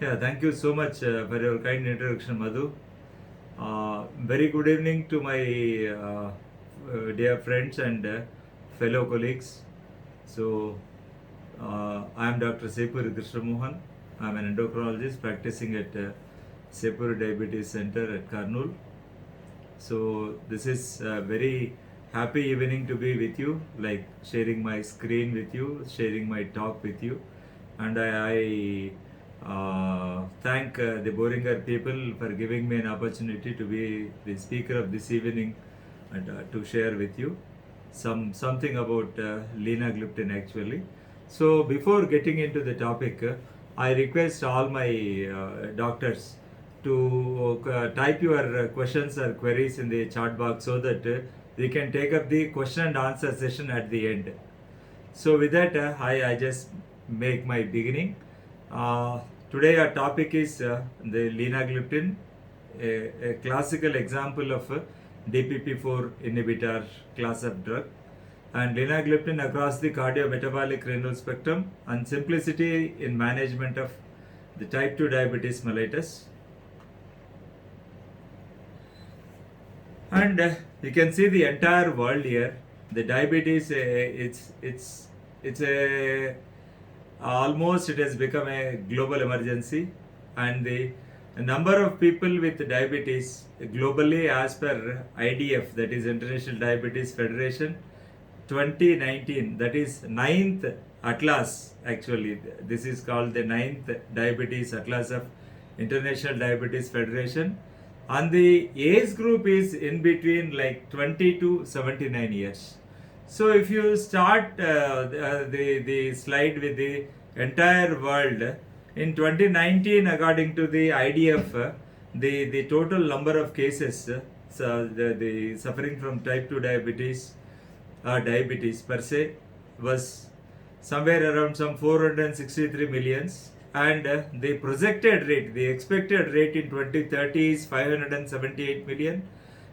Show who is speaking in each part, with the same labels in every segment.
Speaker 1: Yeah, thank you so much for your kind introduction, Madhu. Very good evening to my dear friends and fellow colleagues. So, I am Dr. Sepur Krishnamohan. I am an endocrinologist practicing at Sepur Diabetes Center at Karnool. So, this is a very happy evening to be with you, like sharing my screen with you, sharing my talk with you. And I thank the Boringer people for giving me an opportunity to be the speaker of this evening and to share with you something about linagliptin actually. So before getting into the topic, I request all my doctors to type your questions or queries in the chat box so that we can take up the question and answer session at the end. So with that, I just make my beginning. Uh, Today our topic is the linagliptin, a classical example of a DPP4 inhibitor class of drug, and linagliptin across the cardiometabolic renal spectrum and simplicity in management of the type 2 diabetes mellitus. And you can see the entire world here. The diabetes, it's a almost it has become a global emergency, and the number of people with diabetes globally, as per IDF, that is International Diabetes Federation, 2019, that is ninth atlas actually. This is called the ninth diabetes atlas of International Diabetes Federation, and the age group is in between like 20 to 79 years. So if you start the slide with the entire world in 2019, according to the IDF, the total number of cases, so the suffering from type 2 diabetes, diabetes per se, was somewhere around some 463 millions, and the projected rate, the expected rate in 2030 is 578 million,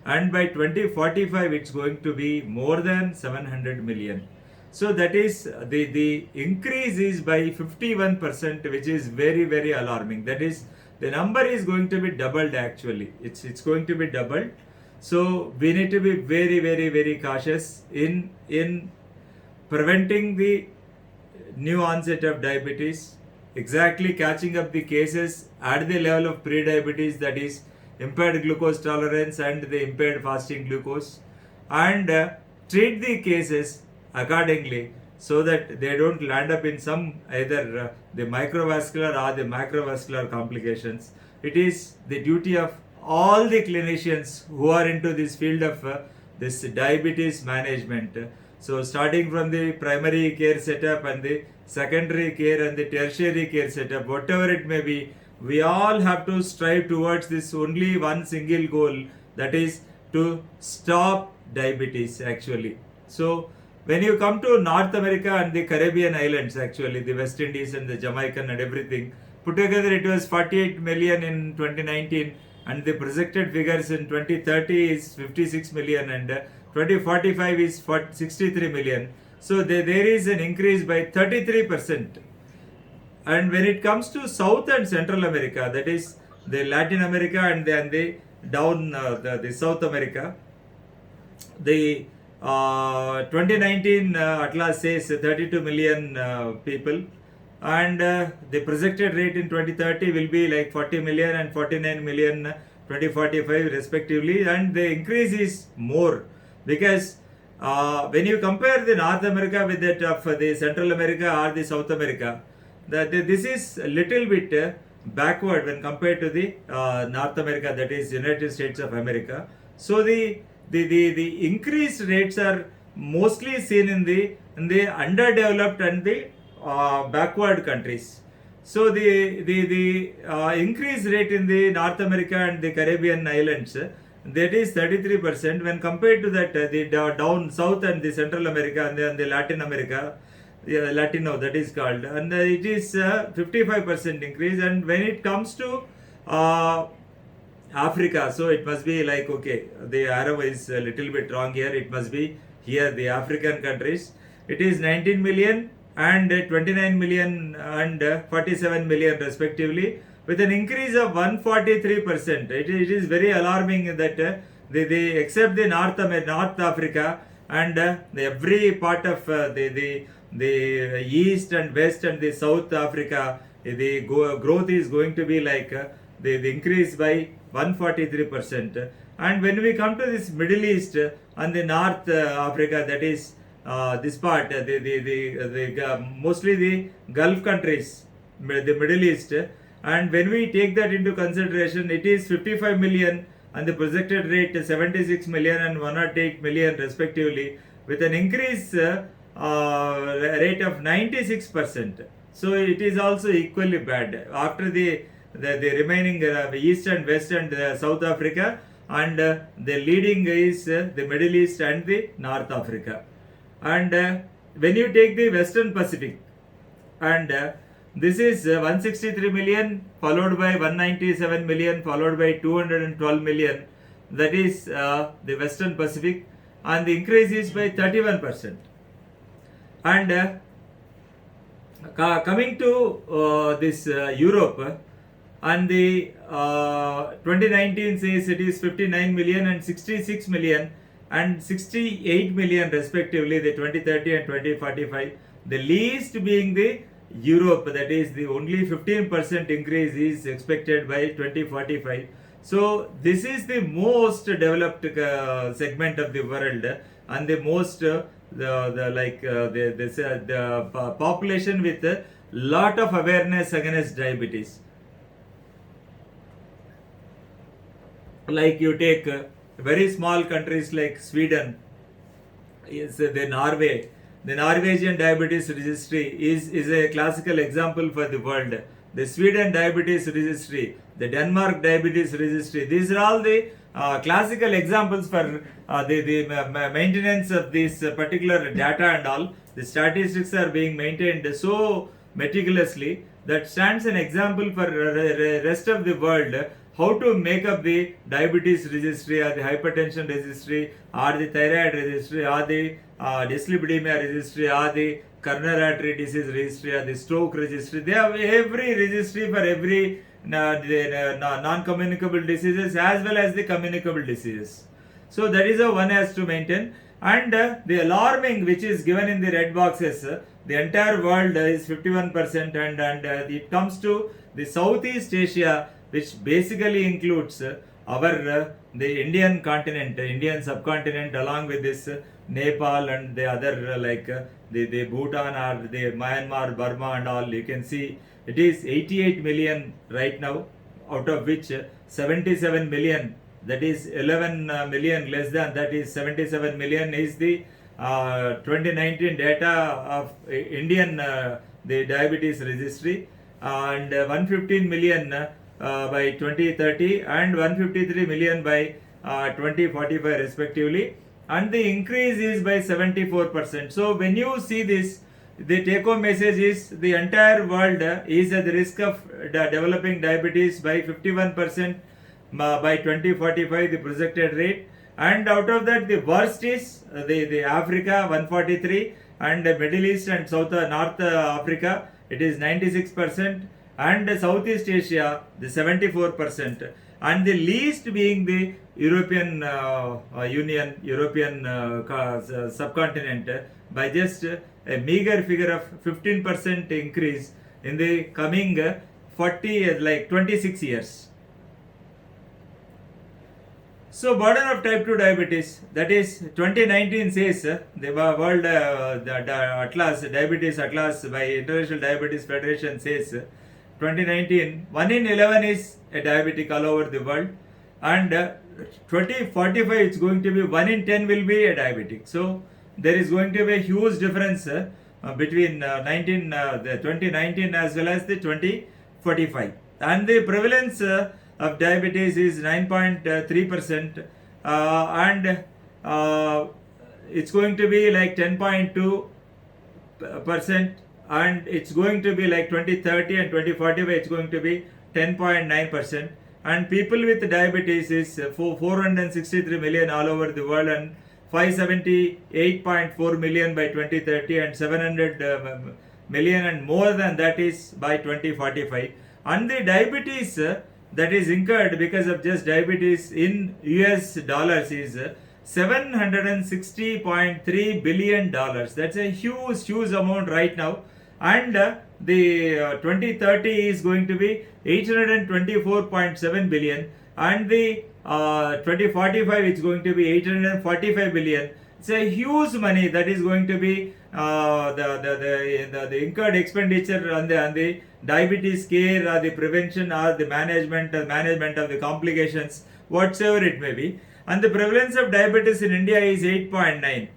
Speaker 1: and by 2045 it's going to be more than 700 million. So that is the increase is by 51%, which is very very alarming. That is, the number is going to be doubled actually. It's going to be doubled. So we need to be very very very cautious in preventing the new onset of diabetes, exactly catching up the cases at the level of pre-diabetes, that is impaired glucose tolerance and the impaired fasting glucose, and treat the cases accordingly so that they don't land up in some either the microvascular or the macrovascular complications. It is the duty of all the clinicians who are into this field of this diabetes management. So starting from the primary care setup and the secondary care and the tertiary care setup, whatever it may be, we all have to strive towards this only one single goal, that is to stop diabetes actually. So when you come to North America and the Caribbean islands, actually the West Indies and the Jamaican and everything put together, it was 48 million in 2019, and the projected figures in 2030 is 56 million, and 2045 is 63 million. So there is an increase by 33%. And when it comes to South and Central America, that is the Latin America and then the down the South America, the 2019 Atlas says 32 million people, and the projected rate in 2030 will be like 40 million and 49 million 2045 respectively, and the increase is more because when you compare the North America with that of the Central America or the South America, this is a little bit backward when compared to the North America, that is United States of America. So the increased rates are mostly seen in the underdeveloped and the backward countries. So the increase rate in the North America and the Caribbean islands, that is 33%, when compared to that the down south and the Central America and then the Latin America, Latino that is called, and it is 55% increase. And when it comes to Africa, so it must be like, okay, the arrow is a little bit wrong here, it must be here the African countries. it is 19 million and 29 million and 47 million respectively, with an increase of 143%. It is very alarming that they except the North Africa and every part of the East and West and the South Africa, the growth is going to be like the increase by 143%. And when we come to this Middle East and the North Africa, that is this part, mostly the Gulf countries, the Middle East, and when we take that into consideration, it is 55 million and the projected rate 76 million and 108 million respectively, with an increase rate of 96%. So it is also equally bad after the remaining East and West and South Africa, and the leading is the Middle East and the North Africa. And when you take the Western Pacific, and this is 163 million followed by 197 million followed by 212 million, that is the Western Pacific, and the increase is by 31%. And coming to this Europe, and the 2019 says it is 59 million and 66 million and 68 million respectively, the 2030 and 2045, the least being the Europe, that is the only 15% increase is expected by 2045. So this is the most developed segment of the world, and the most the population with a lot of awareness against diabetes. Like you take very small countries like Sweden, is the Norway. The Norwegian diabetes registry is a classical example for the world. The Sweden diabetes registry, the Denmark diabetes registry, these are all the classical examples for the maintenance of this particular data and all. The statistics are being maintained so meticulously that stands an example for rest of the world how to make up the diabetes registry or the hypertension registry or the thyroid registry or the dyslipidemia registry or the coronary artery disease registry or the stroke registry. They have every registry for every non-communicable diseases as well as the communicable diseases. So that is how one has to maintain. And the alarming, which is given in the red boxes, the entire world is 51%, and it comes to the Southeast Asia, which basically includes our the Indian continent, Indian subcontinent, along with this Nepal and the other the Bhutan or the Myanmar, Burma and all. You can see it is 88 million right now, out of which 77 million, that is 11 million less than, that is 77 million is the 2019 data of Indian the diabetes registry, and 115 million by 2030 and 153 million by 2045 respectively, and the increase is by 74%. So when you see this, the take home message is the entire world is at the risk of developing diabetes by 51% by 2045, the projected rate. And out of that, the worst is the Africa 143, and the Middle East and North Africa, it is 96%, and Southeast Asia the 74%, and the least being the European Union, European subcontinent, by just a meager figure of 15% increase in the coming 26 years. So burden of type 2 diabetes, that is 2019 says the World Atlas, Diabetes Atlas by International Diabetes Federation says 2019, 1 in 11 is a diabetic all over the world, and 2045 it's going to be 1 in 10 will be a diabetic. So there is going to be a huge difference between 2019 as well as the 2045, and the prevalence of diabetes is 9.3%, and it's going to be like 10.2%, and it's going to be like 2030 and 2045 it's going to be 10.9%, and people with diabetes is 463 million all over the world, and 578.4 million by 2030 and 700 million and more than that is by 2045. And the diabetes that is incurred because of just diabetes in US dollars is $760.3 billion. That's a huge amount right now. And the 2030 is going to be 824.7 billion, and the 2045 it's going to be 845 billion. It's a huge money that is going to be the incurred expenditure on the diabetes care or the prevention or the management of the complications, whatsoever it may be. And the prevalence of diabetes in India is 8.9.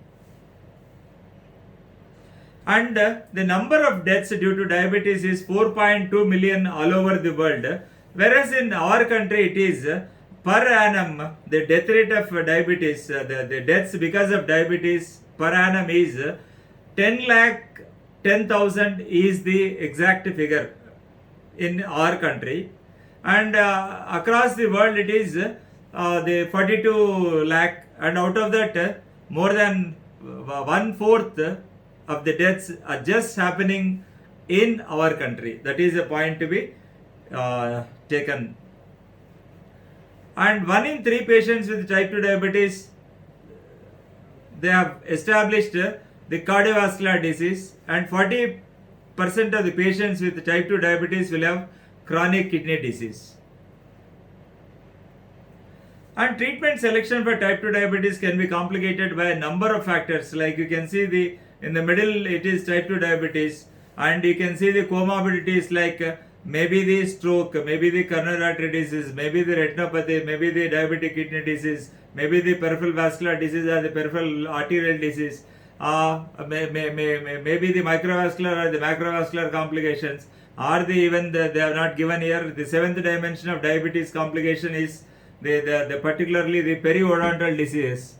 Speaker 1: And the number of deaths due to diabetes is 4.2 million all over the world, whereas in our country it is per annum the death rate of diabetes, the deaths because of diabetes per annum is 10 lakh 10,000 is the exact figure in our country, and across the world it is the 42 lakh, and out of that more than 1/4 of the deaths are just happening in our country. That is a point to be taken. And 1 in 3 patients with type 2 diabetes, they have established the cardiovascular disease, and 40% of the patients with type 2 diabetes will have chronic kidney disease. And treatment selection for type 2 diabetes can be complicated by a number of factors. Like you can see in the middle it is type 2 diabetes, and you can see the comorbidities like maybe the stroke, maybe the coronary artery disease, maybe the retinopathy, maybe the diabetic kidney disease, maybe the peripheral vascular disease or the peripheral arterial disease, maybe the microvascular or the macrovascular complications, or they have not given here. The 7th dimension of diabetes complication is the particularly the periodontal disease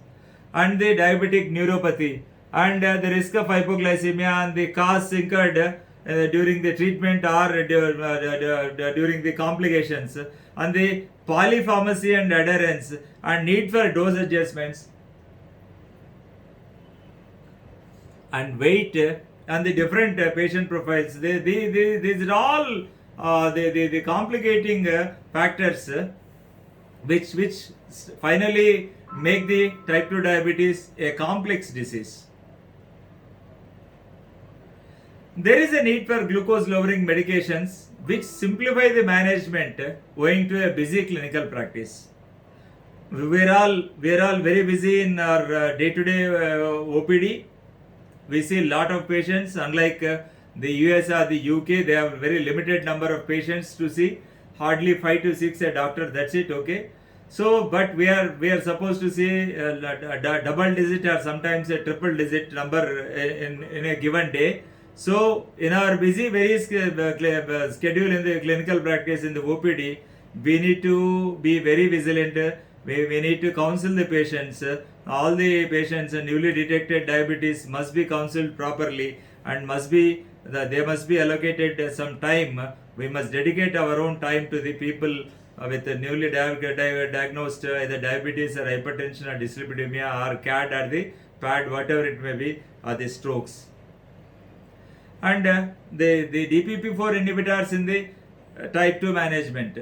Speaker 1: and the diabetic neuropathy, and the risk of hypoglycemia and the costs incurred during the treatment or during the complications, and the polypharmacy and adherence and need for dose adjustments and weight and the different patient profiles. These are all the complicating factors which finally make the type 2 diabetes a complex disease. There is a need for glucose lowering medications which simplify the management owing to a busy clinical practice. We are all very busy in our day-to-day OPD. We see a lot of patients. Unlike the US or the UK, they have a very limited number of patients to see. Hardly 5 to 6 a doctor. That's it. Okay. So, but we are supposed to see a double digit or sometimes a triple digit number in a given day. So, in our busy schedule in the clinical practice in the OPD, we need to be very vigilant. We need to counsel the patients. All the patients newly detected diabetes must be counseled properly, and they must be allocated some time. We must dedicate our own time to the people with newly diagnosed either diabetes or hypertension or dyslipidemia or CAD or the PAD, whatever it may be, or the strokes. And the DPP-4 inhibitors in the type 2 management.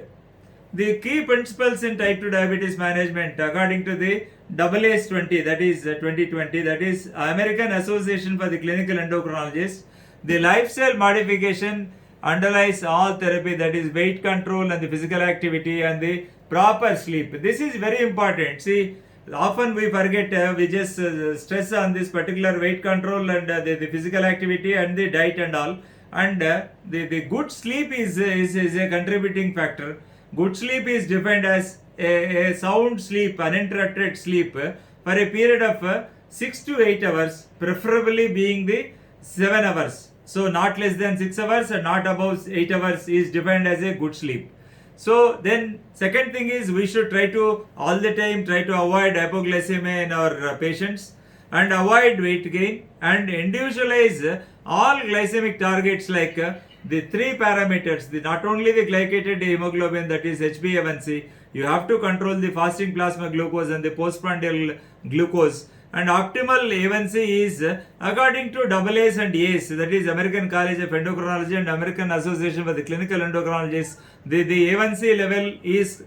Speaker 1: The key principles in type 2 diabetes management according to the AACE-20, that is 2020, that is American Association for the Clinical Endocrinologists, the lifestyle modification underlies all therapy, that is weight control and the physical activity and the proper sleep. This is very important. See, often we forget, we just stress on this particular weight control and the physical activity and the diet and all, and the good sleep is a contributing factor. Good sleep is defined as a sound sleep, uninterrupted sleep for a period of 6 to 8 hours, preferably being the 7 hours. So not less than 6 hours and not above 8 hours is defined as a good sleep. So then second thing is we should try to all the time try to avoid hypoglycemia in our patients and avoid weight gain and individualize all glycemic targets like the 3 parameters, not only the glycated hemoglobin, that is HbA1c, you have to control the fasting plasma glucose and the postprandial glucose, And optimal A1C is according to AA's and A's, that is American College of Endocrinology and American Association for the Clinical Endocrinologists. The A1C level is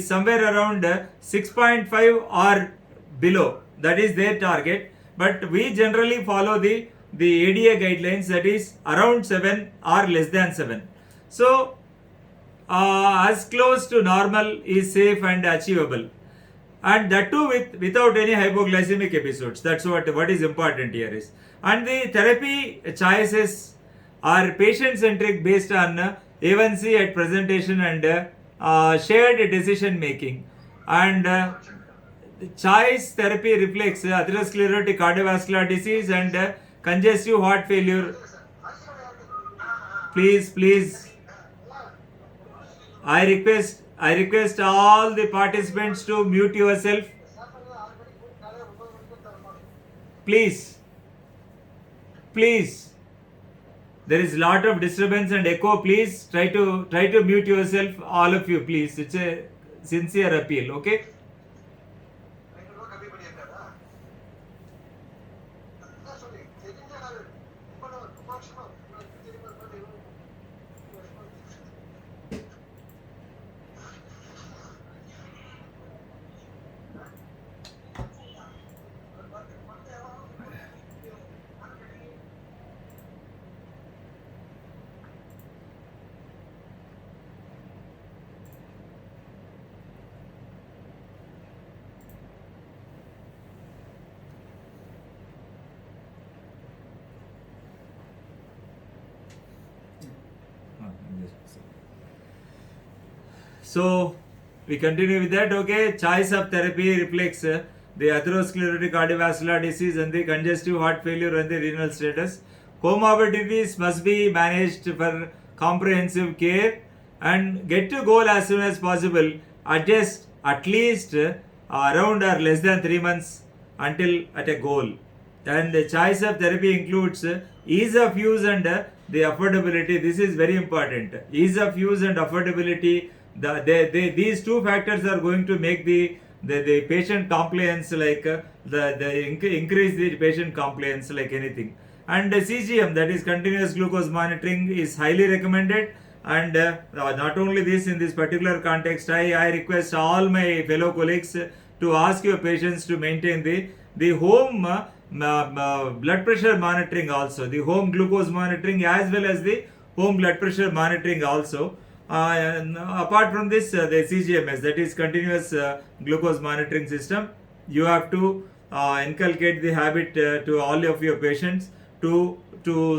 Speaker 1: somewhere around 6.5 or below. That is their target. But we generally follow the ADA guidelines, that is around 7 or less than 7. So as close to normal is safe and achievable, and that too without any hypoglycemic episodes. That's what is important here is. And the therapy choices are patient centric based on A1C at presentation and shared decision making. And the choice therapy reflects atherosclerotic cardiovascular disease and congestive heart failure. Please, I request all the participants to mute yourself. Please. There is lot of disturbance and echo. Please try to mute yourself, all of you. Please, it's a sincere appeal. Okay. So we continue with that. Okay, choice of therapy reflects the atherosclerotic cardiovascular disease and the congestive heart failure and the renal status. Comorbidities must be managed for comprehensive care and get to goal as soon as possible. Adjust at least around or less than 3 months until at a goal. And the choice of therapy includes ease of use and the affordability. This is very important. Ease of use and affordability. These two factors are going to make the patient compliance, like increase the patient compliance like anything. And CGM, that is continuous glucose monitoring, is highly recommended. And not only this, in this particular context, I request all my fellow colleagues to ask your patients to maintain the home blood pressure monitoring also, the home glucose monitoring as well as the home blood pressure monitoring also. And apart from this, the CGMS, that is continuous glucose monitoring system, you have to inculcate the habit to all of your patients to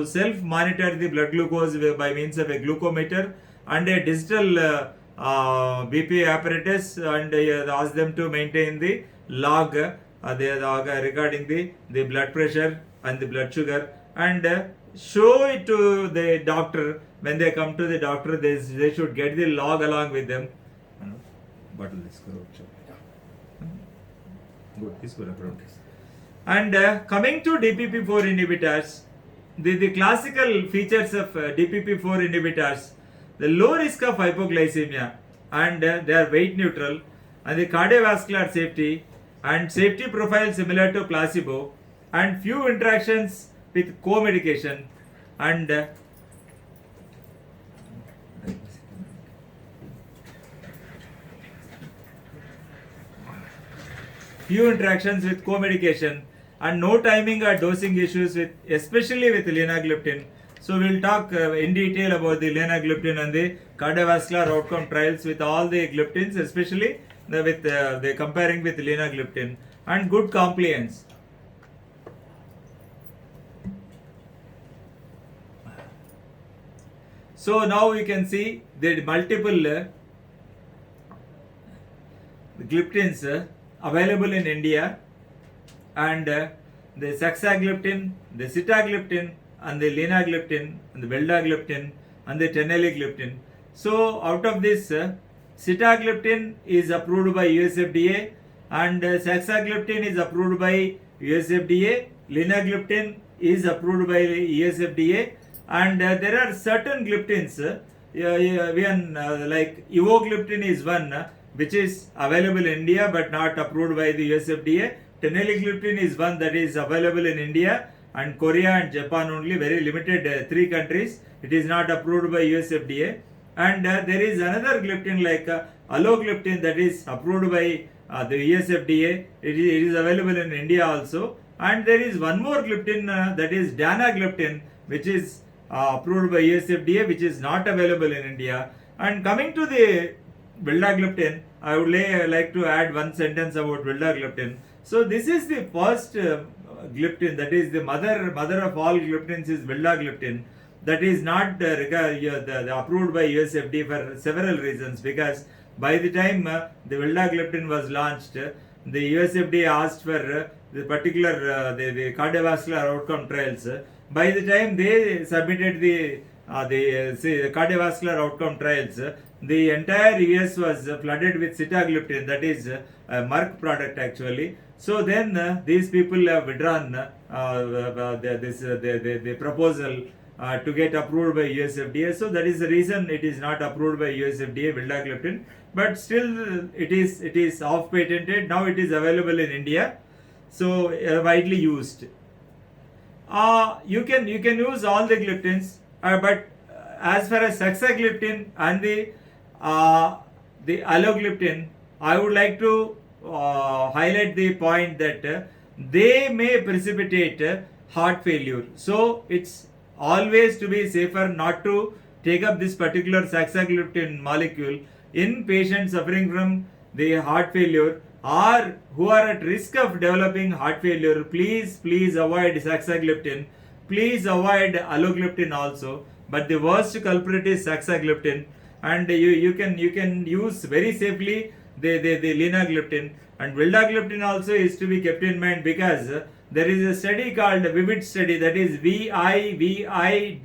Speaker 1: self monitor the blood glucose by means of a glucometer and a digital BP apparatus, and ask them to maintain the log regarding the blood pressure and the blood sugar, and show it to the doctor. When they come to the doctor, they should get the log along with them. Bottle this. Good, this good. And coming to DPP-4 inhibitors, the classical features of DPP-4 inhibitors, the low risk of hypoglycemia, and they are weight neutral, and the cardiovascular safety and safety profile similar to placebo, and few interactions with co-medication, and few interactions with co-medication, and no timing or dosing issues with, especially with linagliptin. So we'll talk in detail about the linagliptin and the cardiovascular outcome trials with all the gliptins, especially with the comparing with linagliptin, and good compliance. So now we can see the multiple gliptins available in India, and the saxagliptin, the sitagliptin, and the linagliptin, and the beldagliptin, and the teneligliptin. So out of this, sitagliptin is approved by USFDA, and saxagliptin is approved by USFDA, linagliptin is approved by USFDA, and there are certain gliptins, like evogliptin is one which is available in India but not approved by the USFDA, Teneligliptin is one that is available in India and Korea and Japan only, very limited, 3 countries. It is not approved by US FDA. And there is another gliptin like alogliptin that is approved by the US FDA. It is available in India also. And there is one more gliptin that is Danagliptin, which is approved by US FDA, which is not available in India. And coming to the vildagliptin, I would like to add one sentence about vildagliptin. So this is the first gliptin, that is the mother of all gliptins is vildagliptin. That is not approved by US FDA for several reasons, because by the time the vildagliptin was launched, the US FDA asked for the particular the cardiovascular outcome trials. By the time they submitted the cardiovascular outcome trials, the entire US was flooded with sitagliptin, that is a Merck product actually. So then these people have withdrawn the proposal to get approved by US FDA. So that is the reason it is not approved by US FDA, vildagliptin. But still it is off patented. Now it is available in India. So widely used. You can use all the gliptins, but as far as saxagliptin and the alogliptin, I would like to highlight the point that they may precipitate heart failure. So it's always to be safer not to take up this particular saxagliptin molecule in patients suffering from the heart failure or who are at risk of developing heart failure. Please avoid saxagliptin. Please avoid alogliptin also. But the worst culprit is saxagliptin, and you can use very safely the linagliptin. And vildagliptin also is to be kept in mind, because there is a study called VIVID study, that is VIVIDD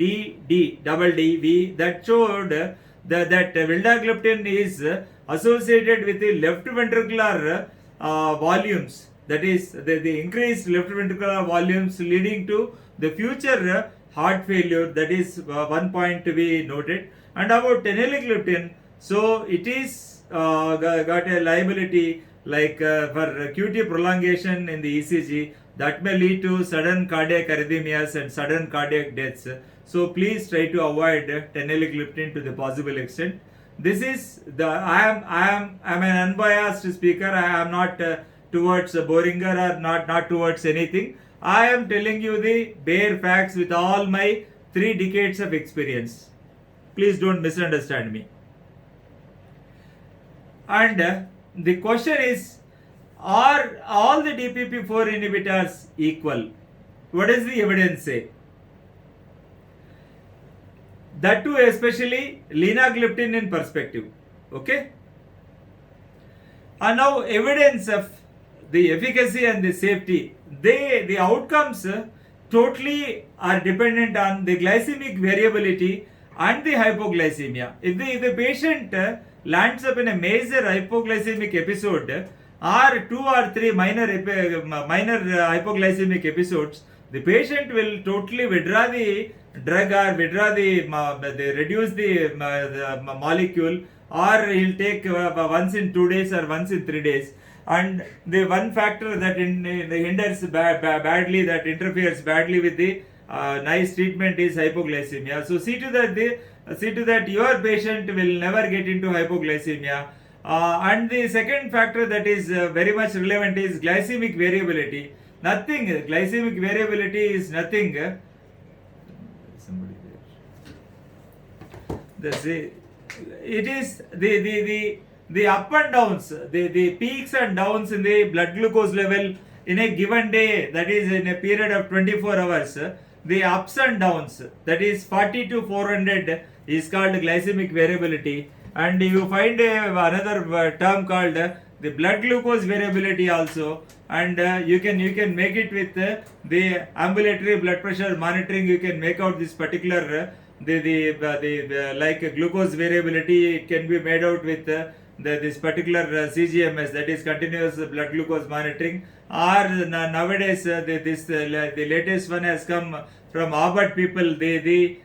Speaker 1: that showed that vildagliptin is associated with the left ventricular volumes, that is the increased left ventricular volumes leading to the future heart failure. That is one point to be noted. And about teneligliptin, so it is got a liability like for QT prolongation in the ECG that may lead to sudden cardiac arrhythmias and sudden cardiac deaths. So please try to avoid teneligliptin to the possible extent. This is the I am an unbiased speaker. I am not towards Boehringer or not towards anything. I am telling you the bare facts with all my 3 decades of experience. Please don't misunderstand me. And the question is, are all the DPP-4 inhibitors equal? What does the evidence say? That too, especially linagliptin in perspective. Okay? And now evidence of the efficacy and the safety. The outcomes totally are dependent on the glycemic variability and the hypoglycemia. If the patient lands up in a major hypoglycemic episode or 2 or 3 minor hypoglycemic episodes, the patient will totally withdraw the drug or withdraw the reduce the molecule, or he'll take once in 2 days or once in 3 days. And the one factor that hinders badly, that interferes badly with the nice treatment is hypoglycemia. So see to that your patient will never get into hypoglycemia. And the second factor that is very much relevant is glycemic variability. Glycemic variability is nothing. Somebody there. It is the up and downs, the peaks and downs in the blood glucose level in a given day, that is in a period of 24 hours. The ups and downs, that is 40 to 400, is called glycemic variability. And you find another term called the blood glucose variability also. And you can make it with the ambulatory blood pressure monitoring. You can make out this particular like glucose variability. It can be made out with this particular CGMS, that is continuous blood glucose monitoring. Or nowadays the latest one has come from Harvard people. The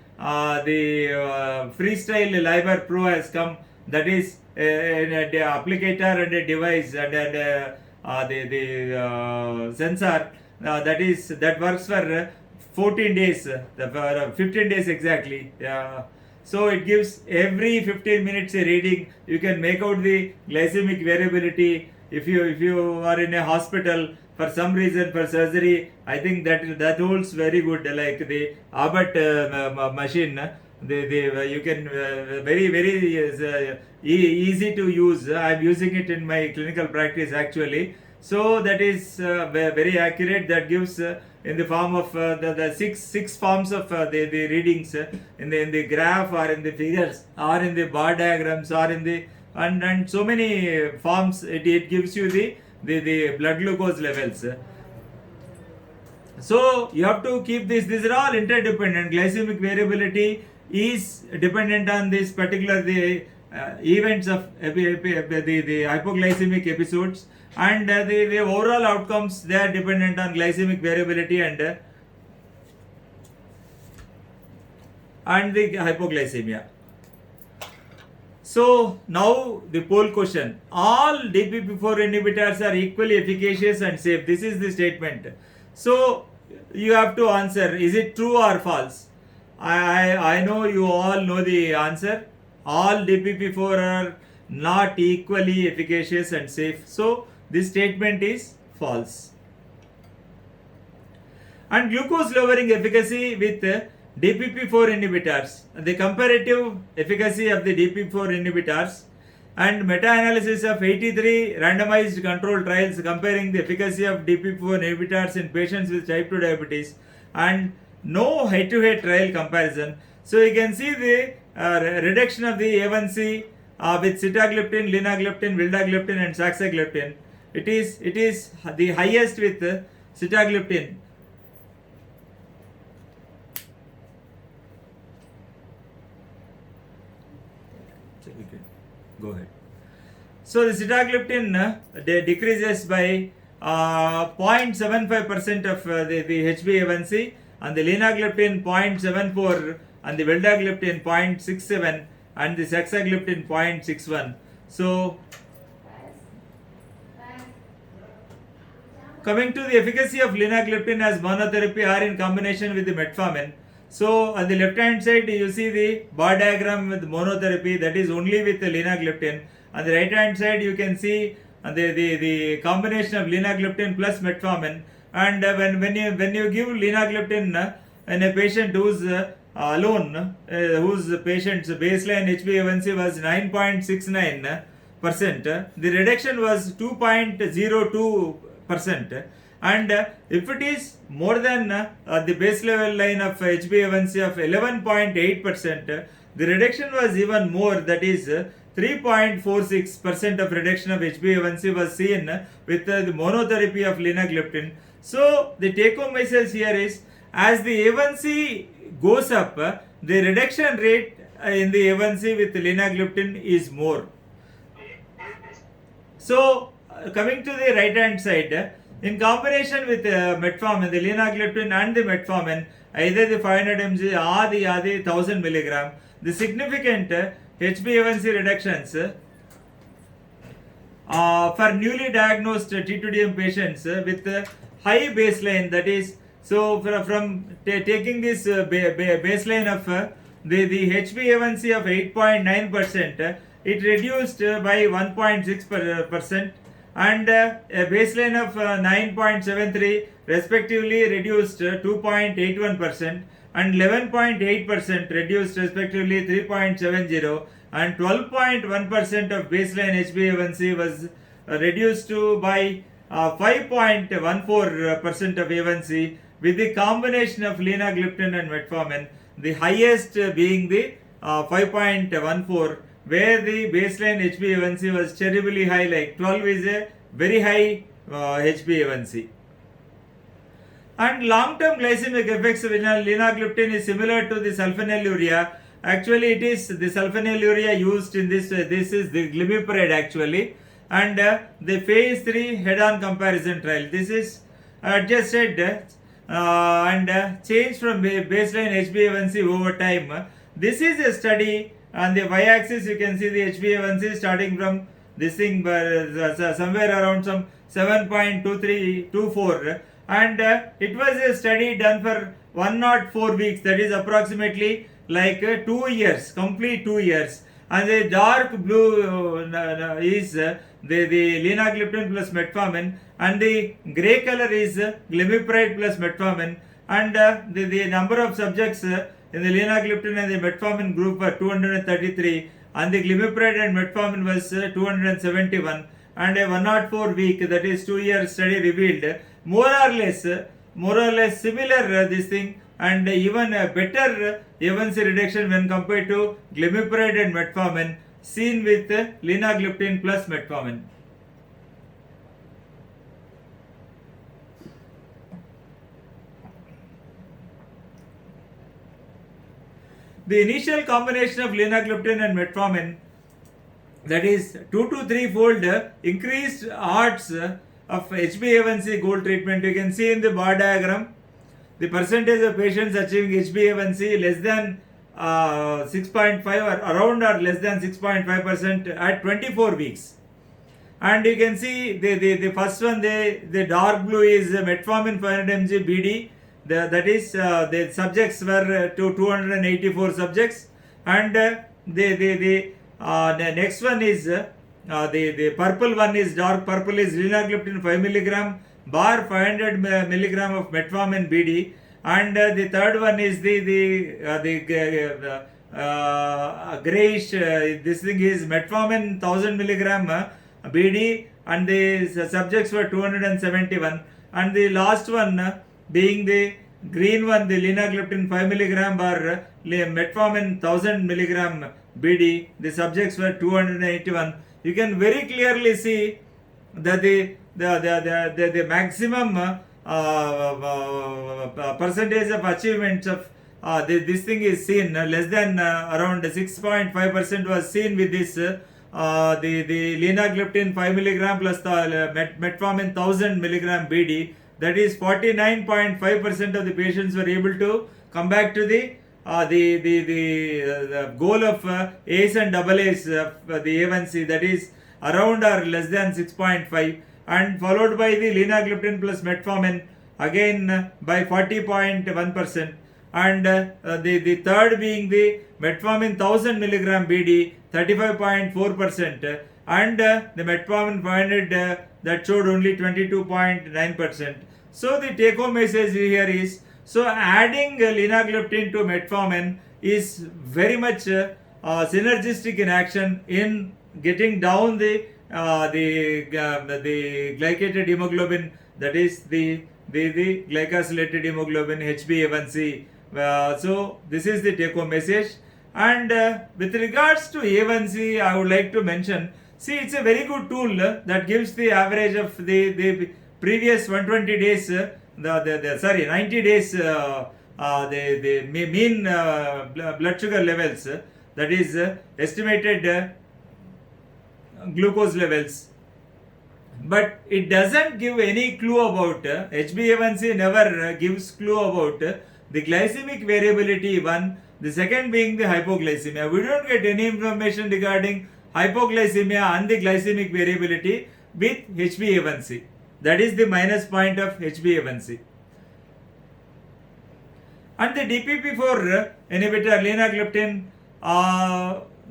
Speaker 1: Freestyle Liver Pro has come, that is an applicator and a device, and sensor that works for 14 days, for 15 days exactly. So it gives every 15 minutes a reading. You can make out the glycemic variability. If you are in a hospital for some reason for surgery, I think that holds very good. Like the Abbott machine, you can very easy to use. I'm using it in my clinical practice actually. So that is very accurate. That gives in the form of the six forms of the readings in the graph or in the figures or in the bar diagrams or in the and so many forms. It gives you the blood glucose levels. So you have to keep this. These are all interdependent. Glycemic variability is dependent on this particular the events of the hypoglycemic episodes, and the overall outcomes, they are dependent on glycemic variability and the hypoglycemia. So now the poll question: all DPP4 inhibitors are equally efficacious and safe. This is the statement. So you have to answer: is it true or false? I know you all know the answer. All DPP4 are not equally efficacious and safe. So this statement is false. And glucose lowering efficacy with DPP4 inhibitors. The comparative efficacy of the DPP4 inhibitors and meta-analysis of 83 randomized control trials comparing the efficacy of DPP4 inhibitors in patients with type 2 diabetes, and no head-to-head trial comparison. So you can see the reduction of the A1C with sitagliptin, linagliptin, vildagliptin and saxagliptin. It is the highest with sitagliptin. Go ahead. So the sitagliptin decreases by 0.75% of the HbA1c, and the linagliptin 0.74, and the vildagliptin 0.67, and the saxagliptin 0.61. So coming to the efficacy of linagliptin as monotherapy or in combination with the metformin. So on the left hand side you see the bar diagram with monotherapy, that is only with the linagliptin. On the right hand side you can see the combination of linagliptin plus metformin. And when you give linagliptin in a patient who's alone, whose patient's baseline HbA1c was 9.69%, the reduction was 2.02%. And if it is more than the base level line of HbA1c of 11.8%, the reduction was even more, that is 3.46% of reduction of HbA1c was seen with the monotherapy of linagliptin. So the take home message here is, as the A1c goes up, the reduction rate in the A1c with linagliptin is more. So coming to the right hand side, in combination with metformin, the linagliptin and the metformin, either the 500 mg or the 1000 milligram, the significant HbA1c reductions for newly diagnosed T2DM patients with high baseline, that is, so from taking this baseline of the HbA1c of 8.9%, it reduced by 1.6%, and a baseline of 9.73 respectively reduced 2.81%, and 11.8% reduced respectively 3.70, and 12.1% of baseline HbA1c was reduced to by 5.14% of A1c with the combination of linagliptin and metformin, the highest being the 5.14, where the baseline HbA1c was terribly high, like 12 is a very high HbA1c. And long-term glycemic effects of linagliptin is similar to the sulfonylurea. Actually, it is the sulfonylurea used in this. This is the glimepiride actually, and the phase 3 head-on comparison trial. This is adjusted and change from baseline HbA1c over time. This is a study. On the y-axis, you can see the HbA1c starting from this thing somewhere around some 7.2324, and it was a study done for 104 weeks, that is approximately like 2 years, complete 2 years. And the dark blue is the linagliptin plus metformin, and the grey color is glimepiride plus metformin, and the number of subjects in the linagliptin and the metformin group were 233, and the glimepiride and metformin was 271, and a 104 week, that is 2 year study revealed more or less similar this thing, and even a better A1C reduction when compared to glimepiride and metformin seen with linagliptin plus metformin. The initial combination of linagliptin and metformin, that is 2 to 3 fold increased odds of HbA1c goal treatment. You can see in the bar diagram the percentage of patients achieving HbA1c less than 6.5 or around or less than 6.5% at 24 weeks. And you can see the first one, the dark blue is metformin 500 mg BD. That is the subjects were 284 subjects, and the next one is the purple one is dark purple is linagliptin 5 milligram bar 500 milligram of metformin BD, and the third one is the grayish this thing is metformin 1000 milligram BD, and the subjects were 271, and the last one being the green one, the linagliptin 5 milligram or metformin 1000 milligram BD, the subjects were 281. You can very clearly see that the maximum percentage of achievements of this thing is seen less than around 6.5% was seen with this the linagliptin 5 milligram plus the metformin 1000 milligram BD. That is 49.5% of the patients were able to come back to the goal of A's and AA's of the A1C, that is around or less than 6.5, and followed by the linagliptin plus metformin again by 40.1%, and the third being the metformin 1000 milligram BD 35.4%, and the metformin 500 that showed only 22.9%. So the take home message here is, so adding linagliptin to metformin is very much synergistic in action in getting down the glycated hemoglobin, that is the glycosylated hemoglobin HbA1c. So this is the take home message. And with regards to A1c, I would like to mention, see, it's a very good tool that gives the average of the previous 120 days, 90 days, the mean blood sugar levels, that is estimated glucose levels. But it doesn't give any clue about HbA1c never gives clue about the glycemic variability one. The second being the hypoglycemia. We don't get any information regarding hypoglycemia and the glycemic variability with HbA1c. That is the minus point of HbA1c. And the DPP4 inhibitor linagliptin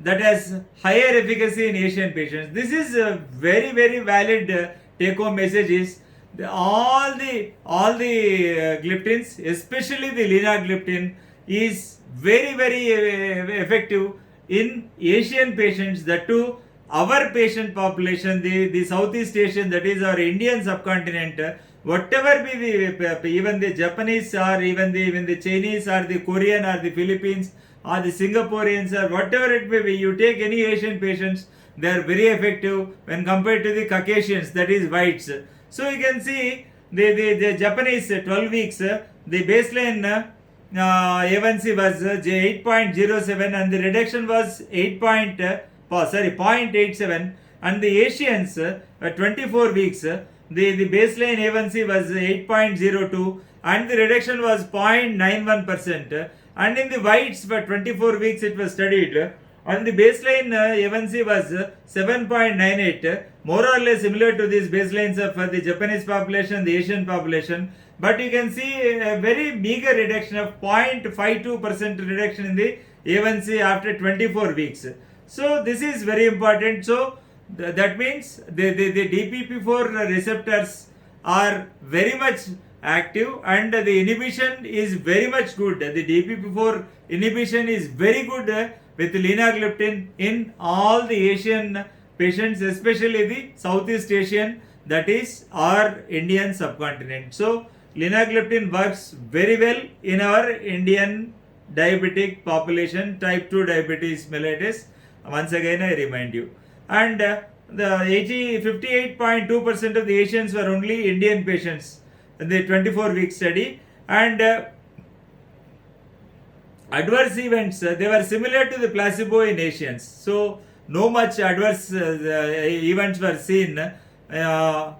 Speaker 1: that has higher efficacy in Asian patients. This is a very valid take home message is all the gliptins, especially the linagliptin, is very effective in Asian patients, that too our patient population, the Southeast Asian, that is our Indian subcontinent, whatever be the even the Japanese or even the Chinese or the Korean or the Philippines or the Singaporeans or whatever it may be, you take any Asian patients, they are very effective when compared to the Caucasians, that is whites. So you can see the Japanese 12 weeks, the baseline A1C was 8.07 and the reduction was 0.87, and the Asians 24 weeks, the baseline A1C was 8.02 and the reduction was 0.91%, and in the whites for 24 weeks it was studied, and the baseline A1C was 7.98, more or less similar to these baselines of the Japanese population, the Asian population. But you can see a very meager reduction of 0.52% reduction in the A1C after 24 weeks. So this is very important. So that means the DPP4 receptors are very much active, and the inhibition is very much good. The DPP4 inhibition is very good with linagliptin in all the Asian patients, especially the Southeast Asian, that is our Indian subcontinent. So linagliptin works very well in our Indian diabetic population, type 2 diabetes mellitus. Once again I remind you. And the 58.2% of the Asians were only Indian patients in the 24-week study, and adverse events they were similar to the placebo in Asians. So no much adverse events were seen in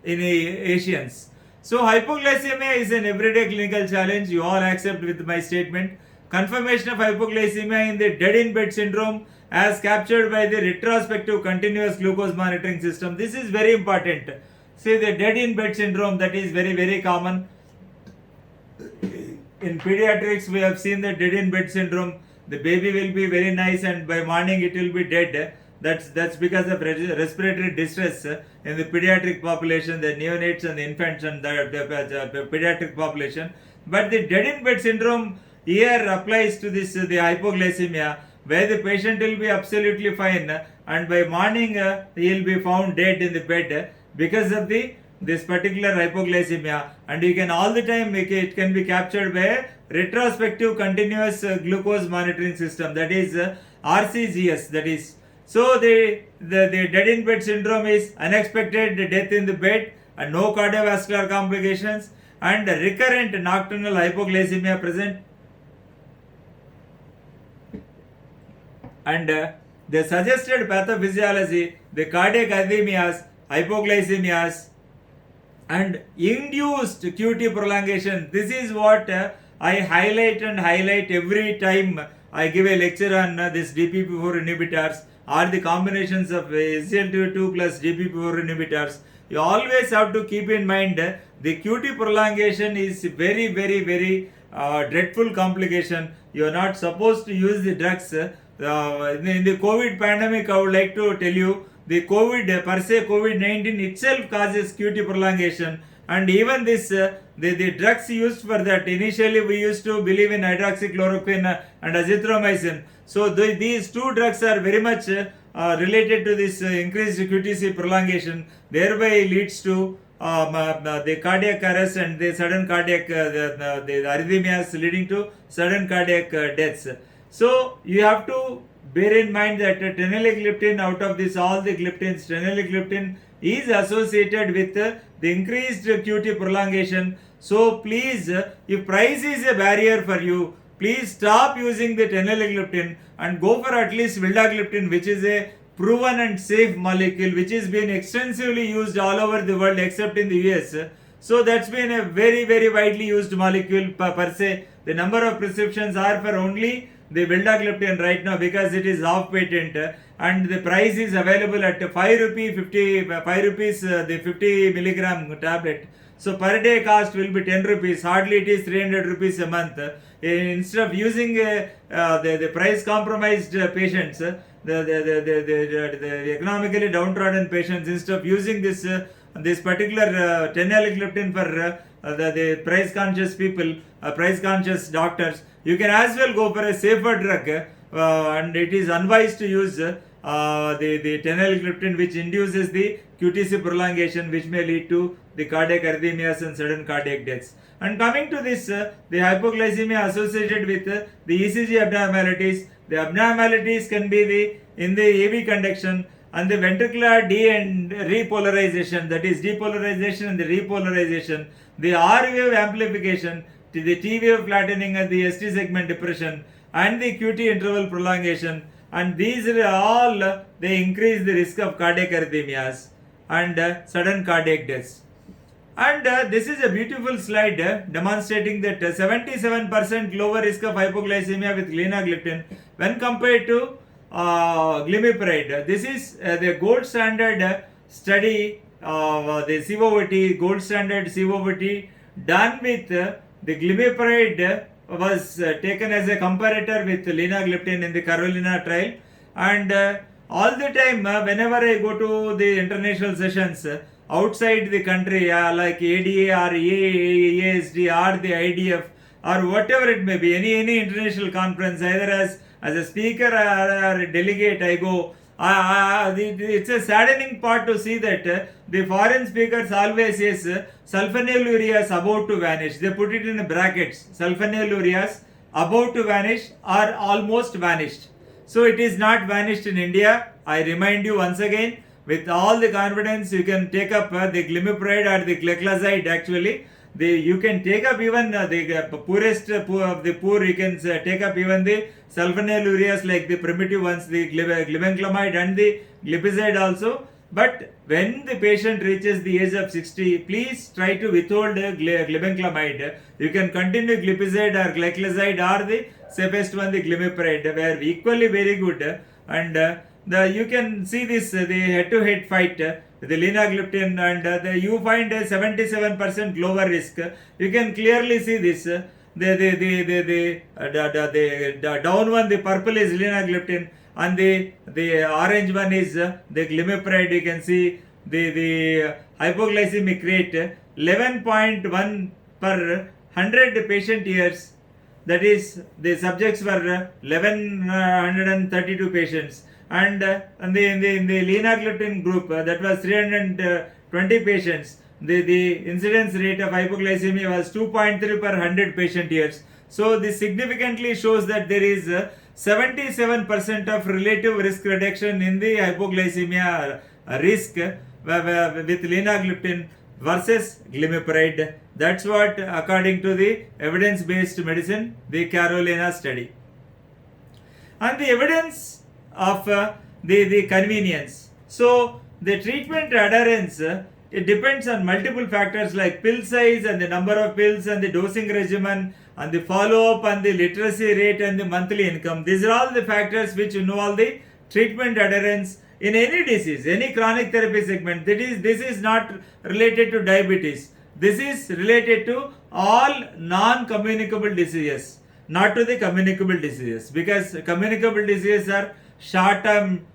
Speaker 1: Asians. So hypoglycemia is an everyday clinical challenge. You all accept with my statement. Confirmation of hypoglycemia in the dead in bed syndrome as captured by the retrospective continuous glucose monitoring system. This is very important. See, the dead in bed syndrome, that is very, very common. In pediatrics, we have seen the dead in bed syndrome. The baby will be very nice and by morning it will be dead. That's because of respiratory distress in the pediatric population, the neonates and the infants and the pediatric population. But the dead in bed syndrome here applies to this the hypoglycemia, where the patient will be absolutely fine and by morning he will be found dead in the bed because of this particular hypoglycemia. And you can all the time it can be captured by a retrospective continuous glucose monitoring system, that is RCGS. That is, so the dead in bed syndrome is unexpected death in the bed and no cardiovascular complications and recurrent nocturnal hypoglycemia present. And the suggested pathophysiology, the cardiac arrhythmias, hypoglycemias, and induced QT prolongation. This is what I highlight every time I give a lecture on this DPP4 inhibitors or the combinations of SGLT2 plus DPP4 inhibitors. You always have to keep in mind the QT prolongation is very, very, very dreadful complication. You are not supposed to use the drugs. In the COVID pandemic, I would like to tell you, the COVID per se, COVID-19 itself causes QT prolongation, and even this the drugs used for that, initially we used to believe in hydroxychloroquine and azithromycin. So these two drugs are very much related to this increased QTc prolongation, thereby leads to the cardiac arrest and the sudden cardiac the arrhythmias leading to sudden cardiac deaths. So you have to bear in mind that teneligliptin, out of this all the gliptins, teneligliptin is associated with the increased QT prolongation. So please, if price is a barrier for you, please stop using the teneligliptin and go for at least vildagliptin, which is a proven and safe molecule which is being extensively used all over the world except in the US. So that's been a very, very widely used molecule per se. The number of prescriptions are for only the vildagliptin right now because it is off patent, and the price is available at 5 rupees the 50 milligram tablet. So per day cost will be 10 rupees, hardly it is 300 rupees a month. Instead of using the price compromised patients, the economically downtrodden patients, instead of using this particular teneligliptin for the price conscious people, price conscious doctors, you can as well go for a safer drug, and it is unwise to use the teneligliptin, which induces the QTc prolongation, which may lead to the cardiac arrhythmias and sudden cardiac deaths. And coming to this, the hypoglycemia associated with the ECG abnormalities. The abnormalities can be in the AV conduction and the ventricular and repolarization, that is depolarization and the repolarization, the R wave amplification, the T wave flattening and the ST segment depression, and the QT interval prolongation. And these are all, they increase the risk of cardiac arrhythmias and sudden cardiac deaths. And this is a beautiful slide demonstrating that 77% lower risk of hypoglycemia with linagliptin when compared to glimepiride. This is the gold standard study, the COVT, gold standard COVT done with the glimepiride was taken as a comparator with linagliptin in the Carolina trial. And all the time, whenever I go to the international sessions outside the country, like ADA or EASD or the IDF or whatever it may be, any international conference, either as a speaker or a delegate, I go. It's a saddening part to see that the foreign speakers always says sulfonylureas about to vanish. They put it in brackets. Sulfonylureas about to vanish or almost vanished. So it is not vanished in India. I remind you once again, with all the confidence, you can take up the glimepiride or the gliclazide. Actually, you can take up even the poorest of the poor. You can take up even the sulfonylureas like the primitive ones, the glibenclamide and the glipizide also. But when the patient reaches the age of 60, please try to withhold glibenclamide. You can continue glipizide or gliclazide or the safest one, the glimepiride, were equally very good. And you can see this the head-to-head fight with the linagliptin, and you find a 77% lower risk. You can clearly see this. The down one, the purple is linagliptin, and the orange one is the glimepiride. You can see the hypoglycemic rate 11.1 per 100 patient years. That is, the subjects were 1132 patients, and in the linagliptin group, that was 320 patients. The incidence rate of hypoglycemia was 2.3 per 100 patient years. So this significantly shows that there is 77% of relative risk reduction in the hypoglycemia risk with linagliptin versus glimepiride. That's what, according to the evidence-based medicine, the Carolina study. And the evidence of the convenience. So the treatment adherence, it depends on multiple factors like pill size and the number of pills and the dosing regimen and the follow-up and the literacy rate and the monthly income. These are all the factors which involve the treatment adherence in any disease, any chronic therapy segment. This is not related to diabetes. This is related to all non-communicable diseases, not to the communicable diseases, because communicable diseases are short-term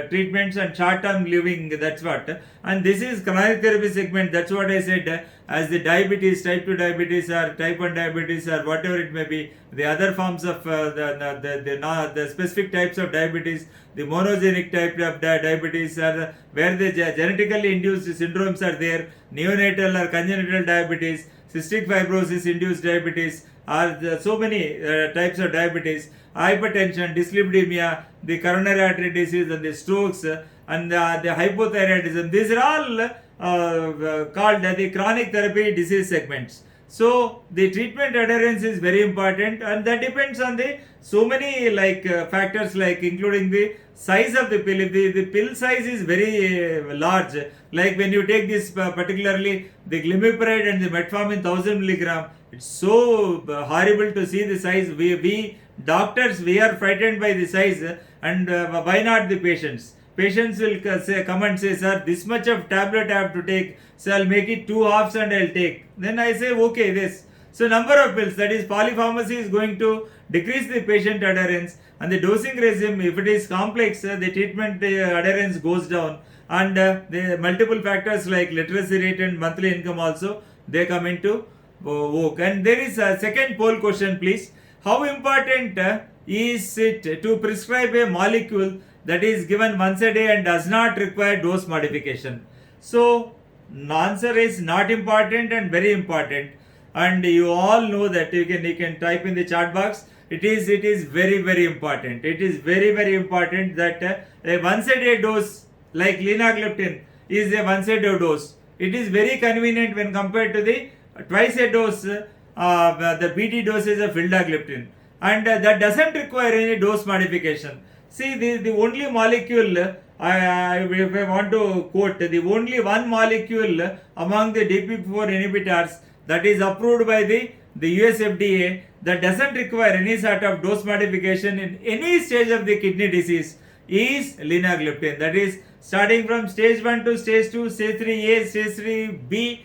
Speaker 1: treatments and short-term living. That's what. And this is chronic therapy segment. That's what I said. As the diabetes, type 2 diabetes or type 1 diabetes or whatever it may be, the other forms of the specific types of diabetes, the monogenic type of diabetes, are where the genetically induced syndromes are there, neonatal or congenital diabetes, cystic fibrosis induced diabetes, are so many types of diabetes, hypertension, dyslipidemia, the coronary artery disease and the strokes and the hypothyroidism. These are all called the chronic therapy disease segments. So the treatment adherence is very important, and that depends on the so many factors, like including the size of the pill. If the pill size is very large, like when you take this particularly the glimepiride and the metformin 1000 milligram, it's so horrible to see the size. We doctors, we are frightened by the size, and why not the patients? Patients will come and say, sir, this much of tablet I have to take, so I'll make it 2 halves and I'll take. Then I say, okay, this. So number of pills, that is polypharmacy, is going to decrease the patient adherence, and the dosing regime, if it is complex, the treatment adherence goes down, and the multiple factors like literacy rate and monthly income also, they come into work. And there is a second poll question, please. How important is it to prescribe a molecule that is given once a day and does not require dose modification? So the answer is not important and very important, and you all know that. You can type in the chat box. It is very important. It is very important that a once a day dose like linagliptin is a once a day dose. It is very convenient when compared to the twice a dose, the BT dosage of vildagliptin, and that doesn't require any dose modification. See, the only molecule, if I want to quote, the only one molecule among the DPP4 inhibitors that is approved by the the US FDA, that doesn't require any sort of dose modification in any stage of the kidney disease is linagliptin. That is starting from stage 1 to stage 2, stage 3A, stage 3B,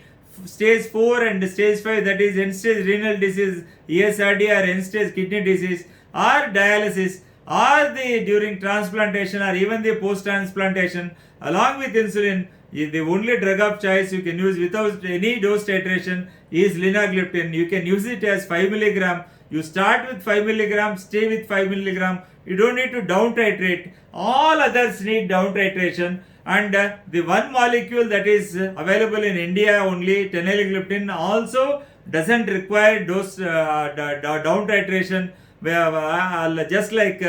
Speaker 1: stage 4 and stage 5, that is end stage renal disease, ESRD or end stage kidney disease or dialysis, or the during transplantation or even the post transplantation along with insulin. The only drug of choice you can use without any dose titration is linagliptin. You can use it as 5 milligram. You start with 5 milligram, stay with 5 milligram. You don't need to down titrate. All others need down titration. And the one molecule that is available in India only, teneligliptin, also doesn't require dose down titration, just like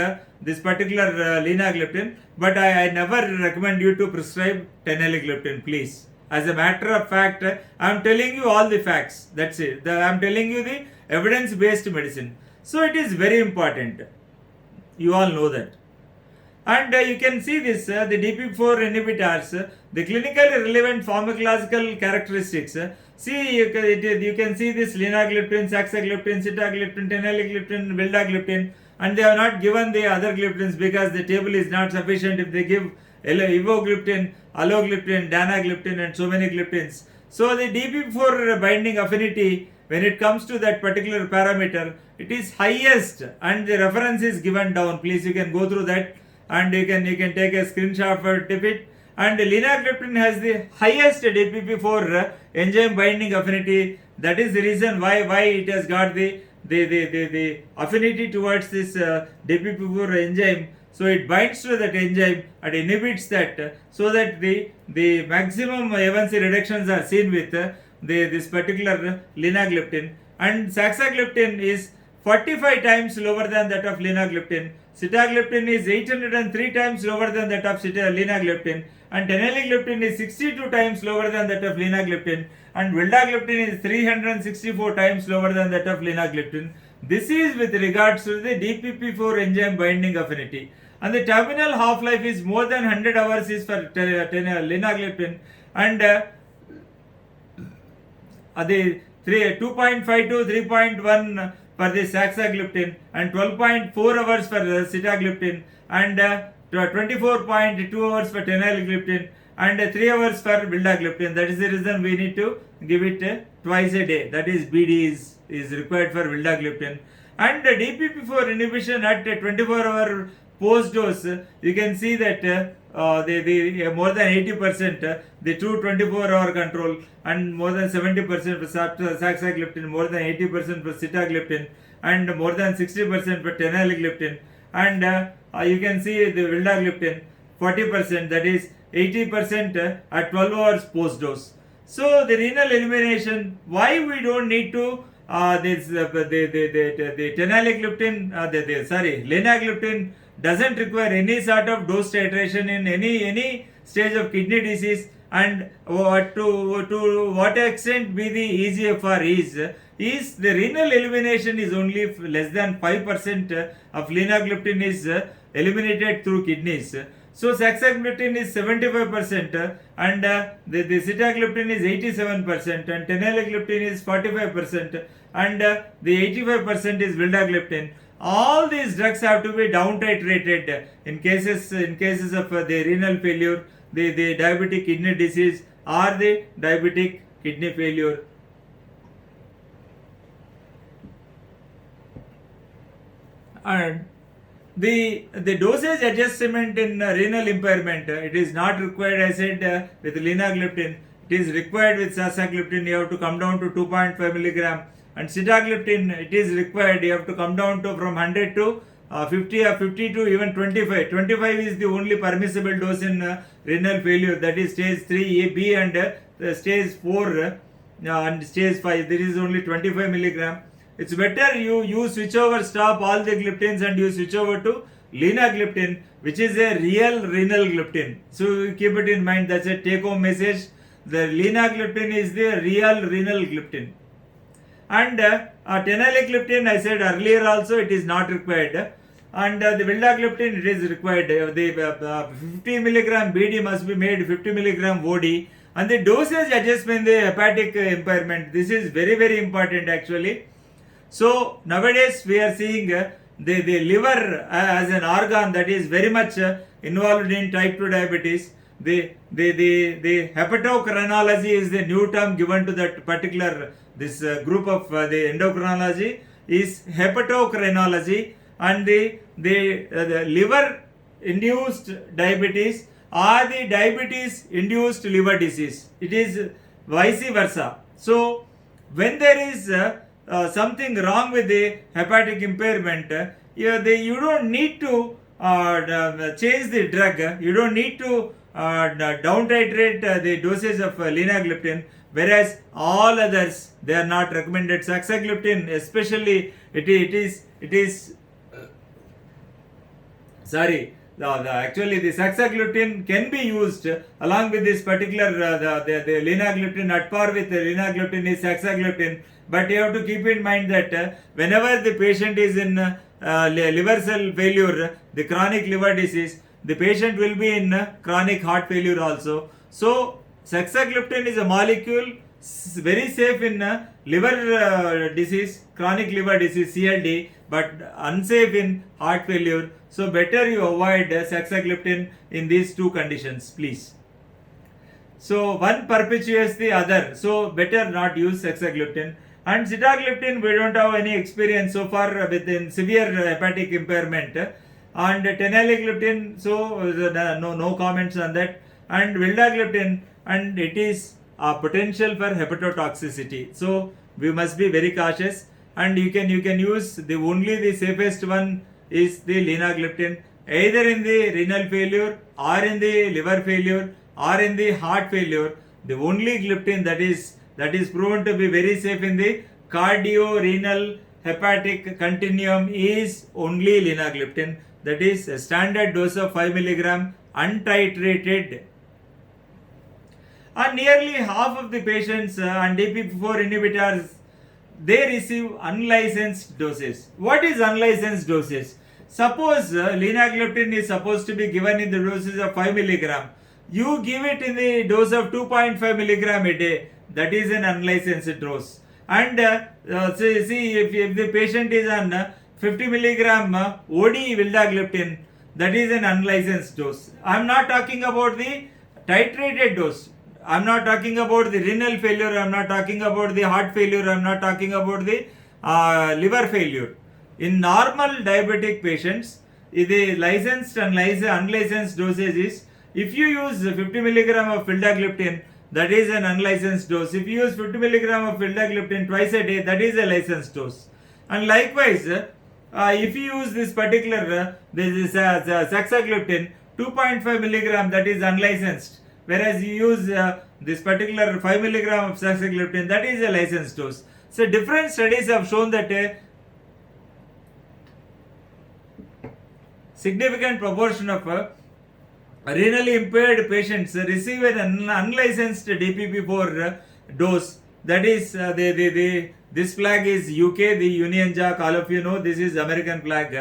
Speaker 1: this particular linagliptin. But I never recommend you to prescribe teneligliptin, please. As a matter of fact, I am telling you all the facts. That's it. I am telling you the evidence-based medicine. So it is very important. You all know that. And you can see this, the DP4 inhibitors, the clinically relevant pharmacological characteristics. See, you can see this linagliptin, saxagliptin, sitagliptin, teneligliptin, vildagliptin, and they have not given the other gliptins because the table is not sufficient if they give evogliptin, alogliptin, danagliptin and so many gliptins. So the DP4 binding affinity, when it comes to that particular parameter, it is highest and the reference is given down. Please, you can go through that and you can take a screenshot for it. And linagliptin has the highest DPP4 enzyme binding affinity. That is the reason why it has got the affinity towards this DPP4 enzyme. So it binds to that enzyme and inhibits that, so that the maximum A1C reductions are seen with this particular linagliptin. And saxagliptin is 45 times lower than that of linagliptin. Sitagliptin is 803 times lower than that of linagliptin, and teneligliptin is 62 times lower than that of linagliptin, and vildagliptin is 364 times lower than that of linagliptin. This is with regards to the DPP4 enzyme binding affinity. And the terminal half-life is more than 100 hours is for linagliptin, and the 2.5 to 3.1 for the saxagliptin, and 12.4 hours for sitagliptin, and 24.2 hours for teneligliptin, and 3 hours for vildagliptin. That is the reason we need to give it twice a day. That is BD is required for vildagliptin. And DPP4 inhibition at 24-hour post dose, you can see that the more than 80%, the true 24-hour control, and more than 70% for saxagliptin, more than 80% for sitagliptin, and more than 60% for teneligliptin, and you can see the vildagliptin 40%, that is 80% at 12 hours post dose. So the renal elimination, why we don't need to the teneligliptin, linagliptin doesn't require any sort of dose titration in any stage of kidney disease, and to what extent be the EGFR is the renal elimination is only less than 5% of linagliptin is eliminated through kidneys. So saxagliptin is 75%, and the sitagliptin is 87%, and teneligliptin is 45%, and the 85% is vildagliptin. All these drugs have to be down titrated in cases of the renal failure, the diabetic kidney disease, or the diabetic kidney failure. And the dosage adjustment in renal impairment, it is not required, I said, with linagliptin. It is required with saxagliptin. You have to come down to 2.5 milligram, and sitagliptin, it is required. You have to come down to from 100 to 50 or 50 to even 25. 25 is the only permissible dose in renal failure. That is stage 3B and stage 4 and stage 5. There is only 25 milligram. It's better you switch over, stop all the gliptins, and you switch over to linagliptin, which is a real renal gliptin. So keep it in mind. That's a take-home message. The linagliptin is the real renal gliptin. And teneligliptin, I said earlier also, it is not required. And the vildagliptin, it is required. The 50 milligram BD must be made 50 milligram OD. And the dosage adjustment, the hepatic impairment, this is very, very important actually. So nowadays we are seeing the liver as an organ that is very much involved in type 2 diabetes. The hepatocrinology is the new term given to that particular this group of the endocrinology is hepatocrinology, and the liver induced diabetes or the diabetes induced liver disease. It is vice versa. So when there is something wrong with the hepatic impairment, you don't need to change the drug. You don't need to down titrate the dosage of linagliptin, whereas all others they are not recommended. Saxagliptin especially, it is sorry, actually the saxagliptin can be used along with this particular the linagliptin. At par with the linagliptin is saxagliptin, but you have to keep in mind that whenever the patient is in liver cell failure, the chronic liver disease, the patient will be in chronic heart failure also. So saxagliptin is a molecule very safe in liver disease, chronic liver disease CLD, but unsafe in heart failure. So better you avoid saxagliptin in these two conditions, please. So one perpetuates the other, so better not use saxagliptin. And sitagliptin, we don't have any experience so far with in severe hepatic impairment. And teneligliptin, so no comments on that. And vildagliptin, and it is a potential for hepatotoxicity. So we must be very cautious. And you can use the safest one is the linagliptin, either in the renal failure or in the liver failure or in the heart failure. The only gliptin that is proven to be very safe in the cardio-renal hepatic continuum is only linagliptin. That is a standard dose of 5 mg untitrated. And nearly half of the patients on DPP4 inhibitors, they receive unlicensed doses. What is unlicensed doses? Suppose linagliptin is supposed to be given in the doses of 5 mg. You give it in the dose of 2.5 mg a day. That is an unlicensed dose. And see if the patient is on 50 mg OD vildagliptin, that is an unlicensed dose. I am not talking about the titrated dose. I am not talking about the renal failure. I am not talking about the heart failure. I am not talking about the liver failure. In normal diabetic patients, the licensed and unlicensed dosage is, if you use 50 mg of vildagliptin, that is an unlicensed dose. If you use 50 mg of vildagliptin twice a day, that is a licensed dose. And likewise, if you use this particular saxagliptin 2.5 mg, that is unlicensed, whereas you use this particular 5 mg of saxagliptin, that is a licensed dose. So different studies have shown that a significant proportion of renally impaired patients receive an unlicensed DPP4 dose. That is this flag is UK, the Union Jack, all of you know this is American flag,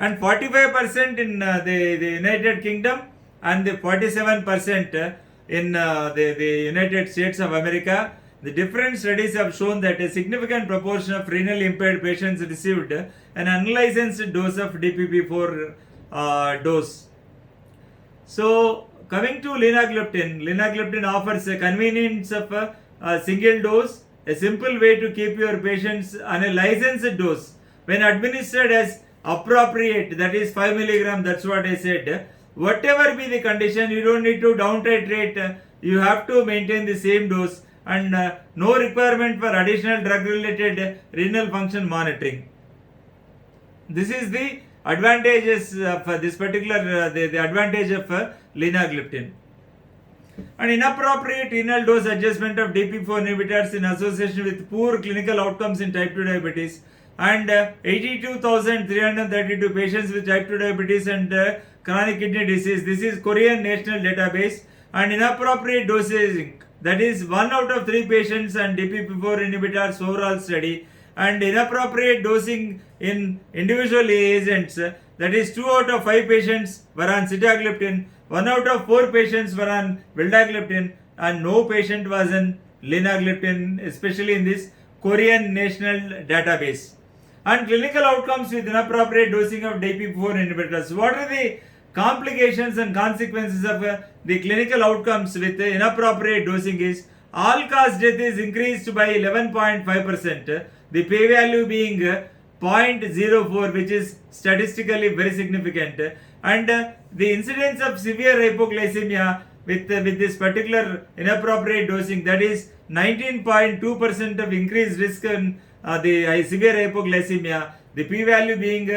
Speaker 1: and 45% in the United Kingdom and the 47% in the United States of America. The different studies have shown that a significant proportion of renally impaired patients received an unlicensed dose of DPP4 dose. So coming to linagliptin offers a convenience of a single dose, a simple way to keep your patients on a licensed dose when administered as appropriate, that is 5 mg, that's what I said. Whatever be the condition, you don't need to down titrate, you have to maintain the same dose, and no requirement for additional drug related renal function monitoring. This is the advantages of this particular the advantage of linagliptin. And inappropriate renal dose adjustment of DPP4 inhibitors in association with poor clinical outcomes in type 2 diabetes, and 82,332 patients with type 2 diabetes and chronic kidney disease. This is Korean National Database. And inappropriate dosing, that is 1 out of 3 patients on DPP4 inhibitors overall study, and inappropriate dosing in individual agents, that is 2 out of 5 patients were on sitagliptin, 1 out of 4 patients were on vildagliptin, and no patient was on linagliptin, especially in this Korean National Database. and clinical outcomes with inappropriate dosing of DPP-4 inhibitors. What are the complications and consequences of the clinical outcomes with inappropriate dosing is all-cause death is increased by 11.5%, the p-value being 0.04, which is statistically very significant, and the incidence of severe hypoglycemia with this particular inappropriate dosing, that is 19.2% of increased risk in the severe hypoglycemia, the p-value being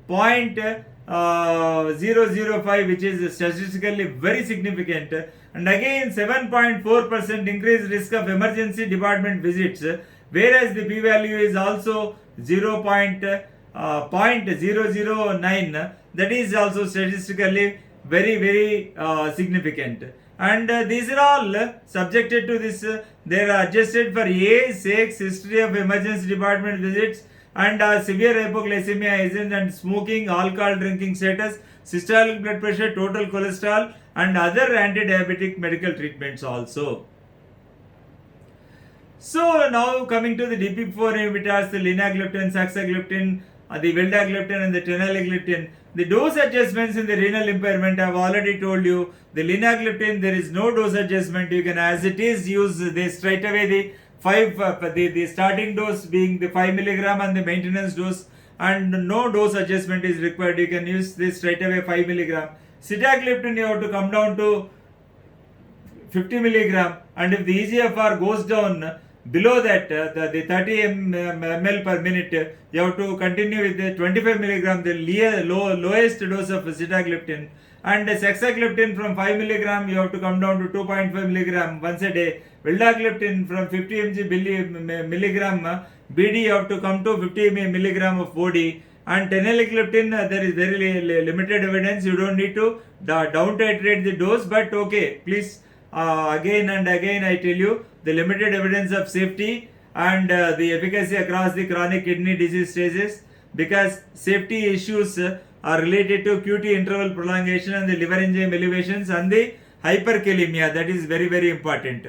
Speaker 1: 0.005, which is statistically very significant, and again 7.4% increased risk of emergency department visits, whereas the p-value is also 0.009, that is also statistically very significant. And these are all subjected to this, they are adjusted for age, sex, history of emergency department visits, and severe hypoglycemia agent, and smoking, alcohol drinking status, systolic blood pressure, total cholesterol, and other anti-diabetic medical treatments also. So now coming to the DPP-4 inhibitors, the linagliptin, saxagliptin, the vildagliptin and the teneligliptin. The dose adjustments in the renal impairment I have already told you. The linagliptin, there is no dose adjustment. You can as it is use this straight away, the starting dose being the 5 milligram and the maintenance dose, and no dose adjustment is required. You can use this straight away 5 milligram. Sitagliptin you have to come down to 50 milligram, and if the EGFR goes down below that, the 30 ml per minute, you have to continue with the 25 milligram, the lowest dose of sitagliptin, and saxagliptin from 5 milligram you have to come down to 2.5 milligram once a day. Vildagliptin from 50 milligram BD you have to come to 50 milligram of OD, and teneligliptin there is very limited evidence. You don't need to down titrate the dose, but okay, please again and again I tell you the limited evidence of safety and the efficacy across the chronic kidney disease stages, because safety issues are related to QT interval prolongation and the liver enzyme elevations and the hyperkalemia. That is very important.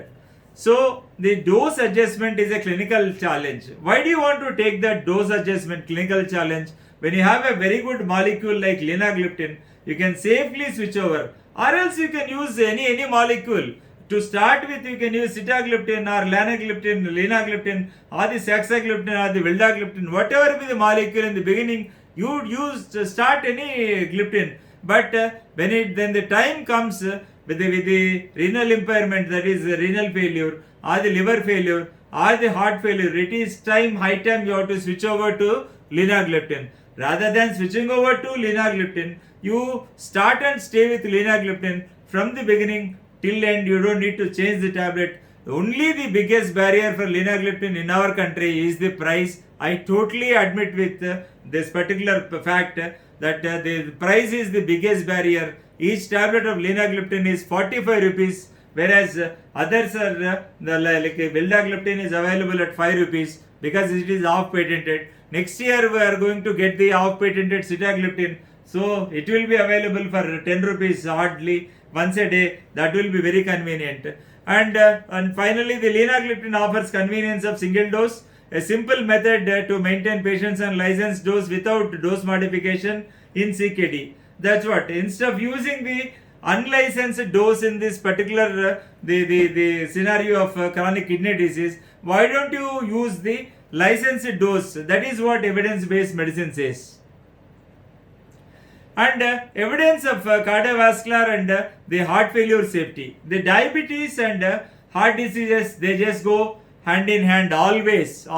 Speaker 1: So the dose adjustment is a clinical challenge. Why do you want to take that dose adjustment clinical challenge when you have a very good molecule like linagliptin? You can safely switch over, or else you can use any molecule. To start with, you can use sitagliptin or linagliptin or the saxagliptin or the vildagliptin, whatever be the molecule in the beginning. You would use to start any gliptin, but when the time comes with the renal impairment, that is renal failure or the liver failure or the heart failure, it is high time you have to switch over to linagliptin. Rather than switching over to linagliptin, you start and stay with linagliptin from the beginning till end. You don't need to change the tablet. Only the biggest barrier for linagliptin in our country is the price. I totally admit with this particular fact that the price is the biggest barrier. Each tablet of linagliptin is 45 rupees, whereas others are like vildagliptin is available at 5 rupees because it is off patented. Next year we are going to get the off patented sitagliptin, so it will be available for 10 rupees hardly once a day. That will be very convenient. And finally, the linagliptin offers convenience of single dose, a simple method to maintain patients on licensed dose without dose modification in CKD. That's what. Instead of using the unlicensed dose in this particular the scenario of chronic kidney disease, why don't you use the licensed dose? That is what evidence-based medicine says. And evidence of cardiovascular and the heart failure safety. The diabetes and heart diseases, they just go hand in hand always,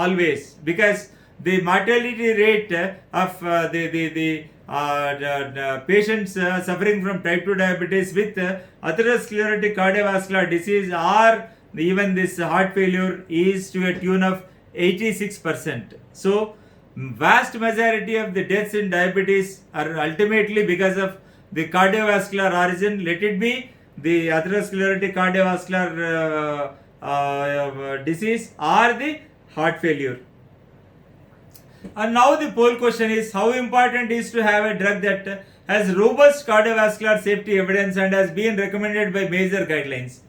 Speaker 1: because the mortality rate of the patients suffering from type 2 diabetes with atherosclerotic cardiovascular disease or even this heart failure is to a tune of 86%. So vast majority of the deaths in diabetes are ultimately because of the cardiovascular origin. Let it be the atherosclerotic cardiovascular disease or the heart failure. And now the poll question is, how important is to have a drug that has robust cardiovascular safety evidence and has been recommended by major guidelines?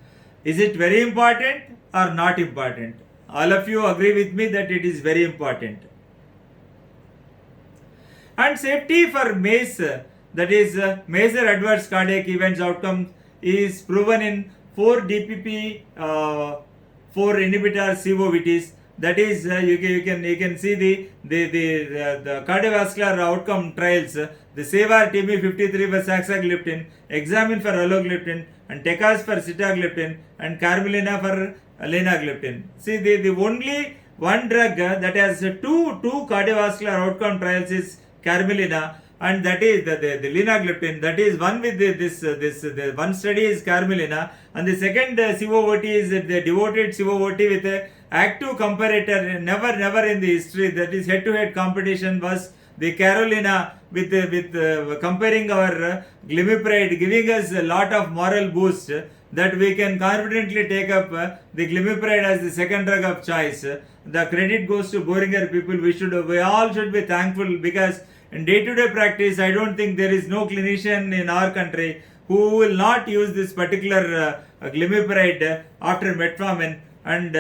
Speaker 1: Is it very important or not important? All of you agree with me that it is very important. And safety for MACE, that is major adverse cardiac events outcome, is proven in 4 DPP 4 inhibitor COVTs. That is, you can see the cardiovascular outcome trials. The SAVOR TB53 for saxagliptin, Examine for alogliptin, and TECAS for sitagliptin, and Carmelina for linagliptin. See, the only one drug that has two cardiovascular outcome trials is Carmelina, and that is the linagliptin. That is one with the one study is Carmelina, and the second COVT is the devoted COVT with a active comparator. Never in the history, that is head-to-head competition, was the Carolina with comparing our glimepiride, giving us a lot of moral boost that we can confidently take up the glimepiride as the second drug of choice. The credit goes to Boehringer people. We all should be thankful, because in day-to-day practice, I don't think there is no clinician in our country who will not use this particular glimepiride after metformin, and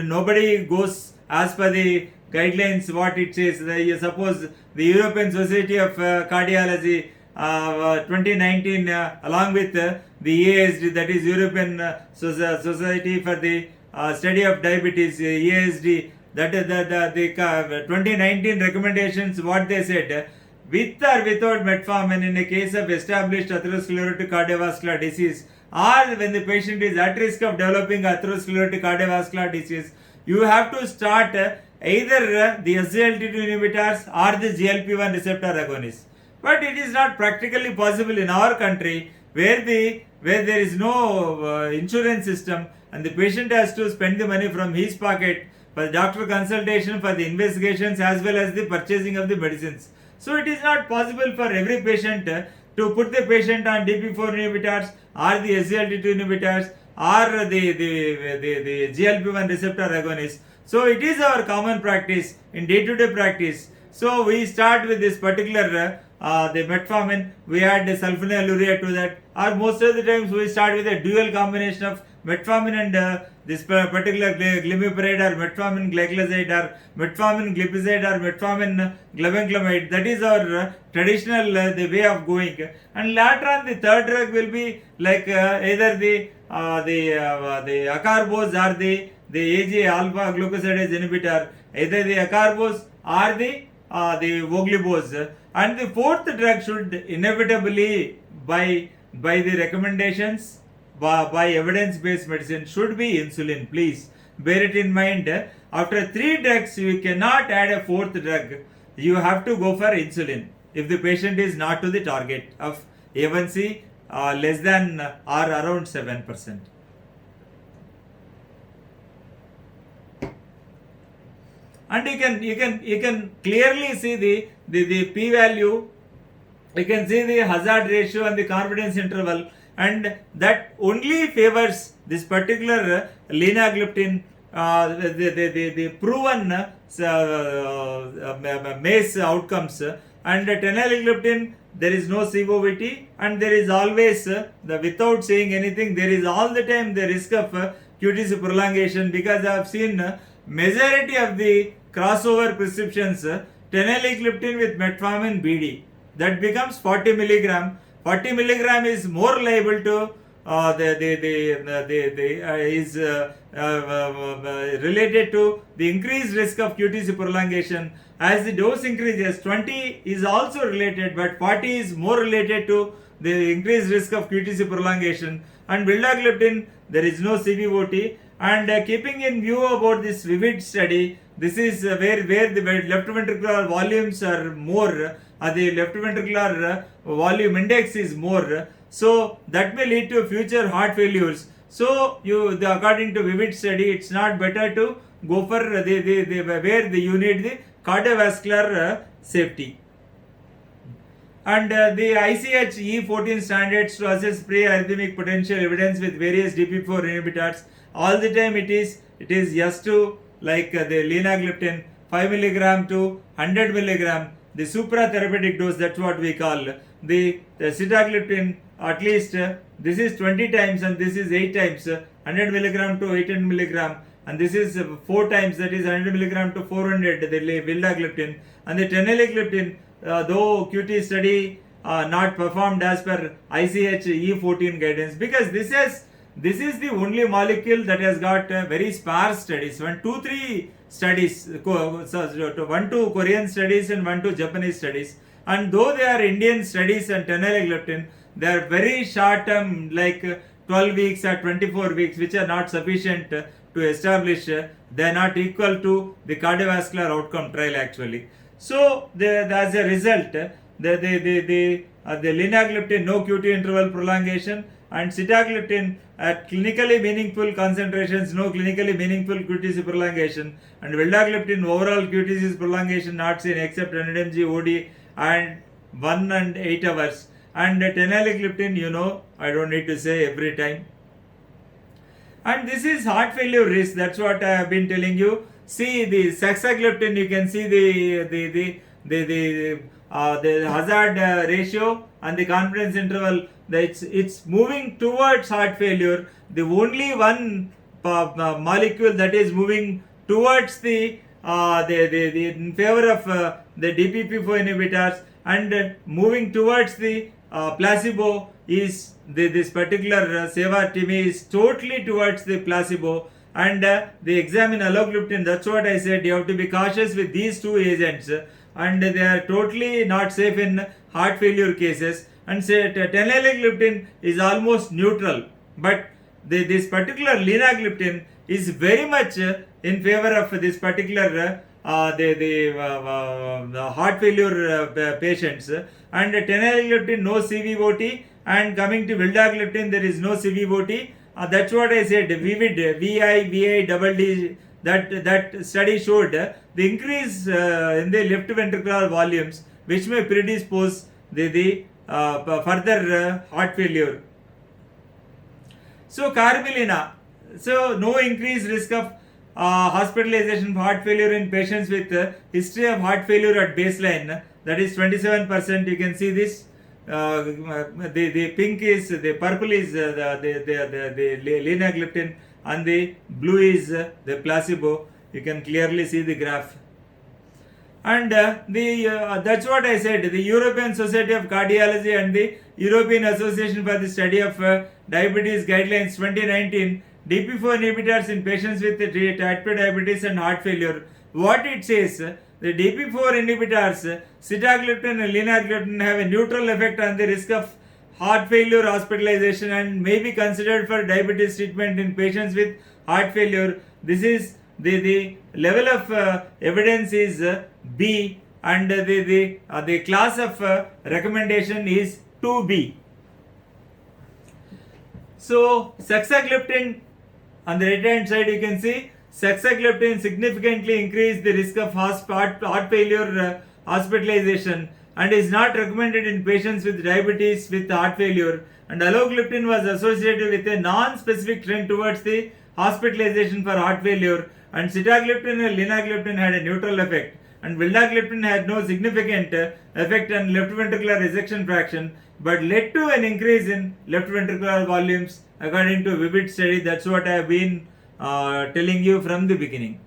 Speaker 1: nobody goes as per the guidelines what it says. Suppose the European Society of Cardiology 2019 along with the EASD, that is European Society for the Study of Diabetes, EASD, that the 2019 recommendations, what they said, with or without metformin in a case of established atherosclerotic cardiovascular disease, or when the patient is at risk of developing atherosclerotic cardiovascular disease, you have to start either the SGLT2 inhibitors or the GLP-1 receptor agonists. But it is not practically possible in our country, where there is no insurance system, and the patient has to spend the money from his pocket for the doctor consultation, for the investigations, as well as the purchasing of the medicines. So it is not possible for every patient to put the patient on DP4 inhibitors or the SGLT2 inhibitors or the GLP-1 receptor agonists. So it is our common practice in day-to-day practice. So we start with this particular the metformin, we add the sulfonylurea to that, or most of the times we start with a dual combination of metformin and this particular glimepiride, or metformin glycoside, or metformin glipizide, or metformin glibenclamide. That is our traditional the way of going. And later on, the third drug will be like either the acarbose or the AG alpha glucosidase inhibitor, either the acarbose or the voglibose. And the fourth drug should inevitably, by the recommendations, by evidence-based medicine, should be insulin. Please bear it in mind. After 3 drugs, you cannot add a fourth drug. You have to go for insulin if the patient is not to the target of A1C less than or around 7%. And you can clearly see the p-value. You can see the hazard ratio and the confidence interval, and that only favors this particular linagliptin, the proven MACE outcomes. And teneligliptin, there is no COVT, and there is always without saying anything, there is all the time the risk of QTc prolongation, because I have seen majority of the crossover prescriptions, teneligliptin with metformin BD, that becomes 40 milligram. 40 milligram is more liable to is related to the increased risk of QTc prolongation. As the dose increases, 20 is also related, but 40 is more related to the increased risk of QTc prolongation. And vildagliptin, there is no CVOT. And keeping in view about this VIVID study, this is where the left ventricular volumes are more, the left ventricular volume index is more, so that may lead to future heart failures. So according to VIVID study, it's not better to go for where you need the cardiovascular safety. And the ICH E14 standards to assess pre-arrhythmic potential evidence with various DP4 inhibitors. All the time it is S2, like the linagliptin, 5 milligram to 100 milligram, the supratherapeutic dose, that's what we call. The sitagliptin, at least this is 20 times and this is 8 times, 100 milligram to 800 milligram, and this is 4 times, that is 100 milligram to 400, the vildagliptin. And the teneligliptin, though QT study not performed as per ICH E14 guidance, because this is the only molecule that has got very sparse studies. 1, 2, 3 studies, 1, 2 Korean studies and 1, 2 Japanese studies. And though they are Indian studies and teneligliptin, they are very short term, like 12 weeks or 24 weeks, which are not sufficient to establish. They are not equal to the cardiovascular outcome trial actually. So, as a result, the linagliptin no QT interval prolongation, and sitagliptin at clinically meaningful concentrations no clinically meaningful QTC prolongation, and vildagliptin overall QTC prolongation not seen except 100 mg OD and 1 and 8 hours. And teneligliptin, you know, I don't need to say every time. And this is heart failure risk, that's what I have been telling you. See the saxagliptin, you can see the hazard ratio and the confidence interval. It's moving towards heart failure. The only one molecule that is moving towards the in favor of the DPP4 inhibitors and moving towards the placebo is this particular Seva-Timi is totally towards the placebo. And the examine alogliptin, that's what I said, you have to be cautious with these two agents, and they are totally not safe in heart failure cases. And say teneligliptin is almost neutral, but this particular linagliptin is very much in favor of this particular the heart failure patients. And teneligliptin no CVOT, and coming to vildagliptin there is no CVOT. That's what I said. VID, VI, double D. That study showed the increase in the left ventricular volumes, which may predispose the further heart failure. So carbilina. So no increased risk of hospitalization for heart failure in patients with history of heart failure at baseline. That is 27%. You can see this. The pink is, the purple is the linagliptin, and the blue is the placebo. You can clearly see the graph. And that's what I said. The European Society of Cardiology and the European Association for the Study of Diabetes Guidelines 2019, DP4 inhibitors in patients with type 2 diabetes and heart failure. What it says, the DP4 inhibitors, sitagliptin and linagliptin, have a neutral effect on the risk of heart failure hospitalization and may be considered for diabetes treatment in patients with heart failure. This is the level of evidence is B, and the class of recommendation is 2B. So saxagliptin, on the right hand side you can see saxagliptin significantly increased the risk of heart failure hospitalization and is not recommended in patients with diabetes with heart failure. And alogliptin was associated with a non-specific trend towards the hospitalization for heart failure, and sitagliptin and linagliptin had a neutral effect, and vildagliptin had no significant effect on left ventricular ejection fraction, but led to an increase in left ventricular volumes according to VIVID study. That's what I have been telling you from the beginning.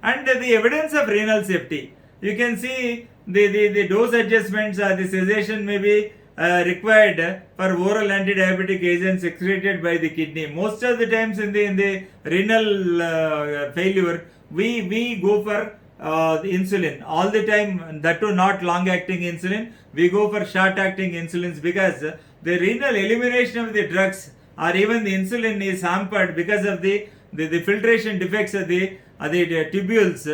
Speaker 1: And the evidence of renal safety, you can see the dose adjustments, the cessation may be required for oral anti-diabetic agents excreted by the kidney. Most of the times in the renal failure, we go for the insulin all the time, that too not long-acting insulin. We go for short-acting insulins because the renal elimination of the drugs or even the insulin is hampered because of the filtration defects of the tubules,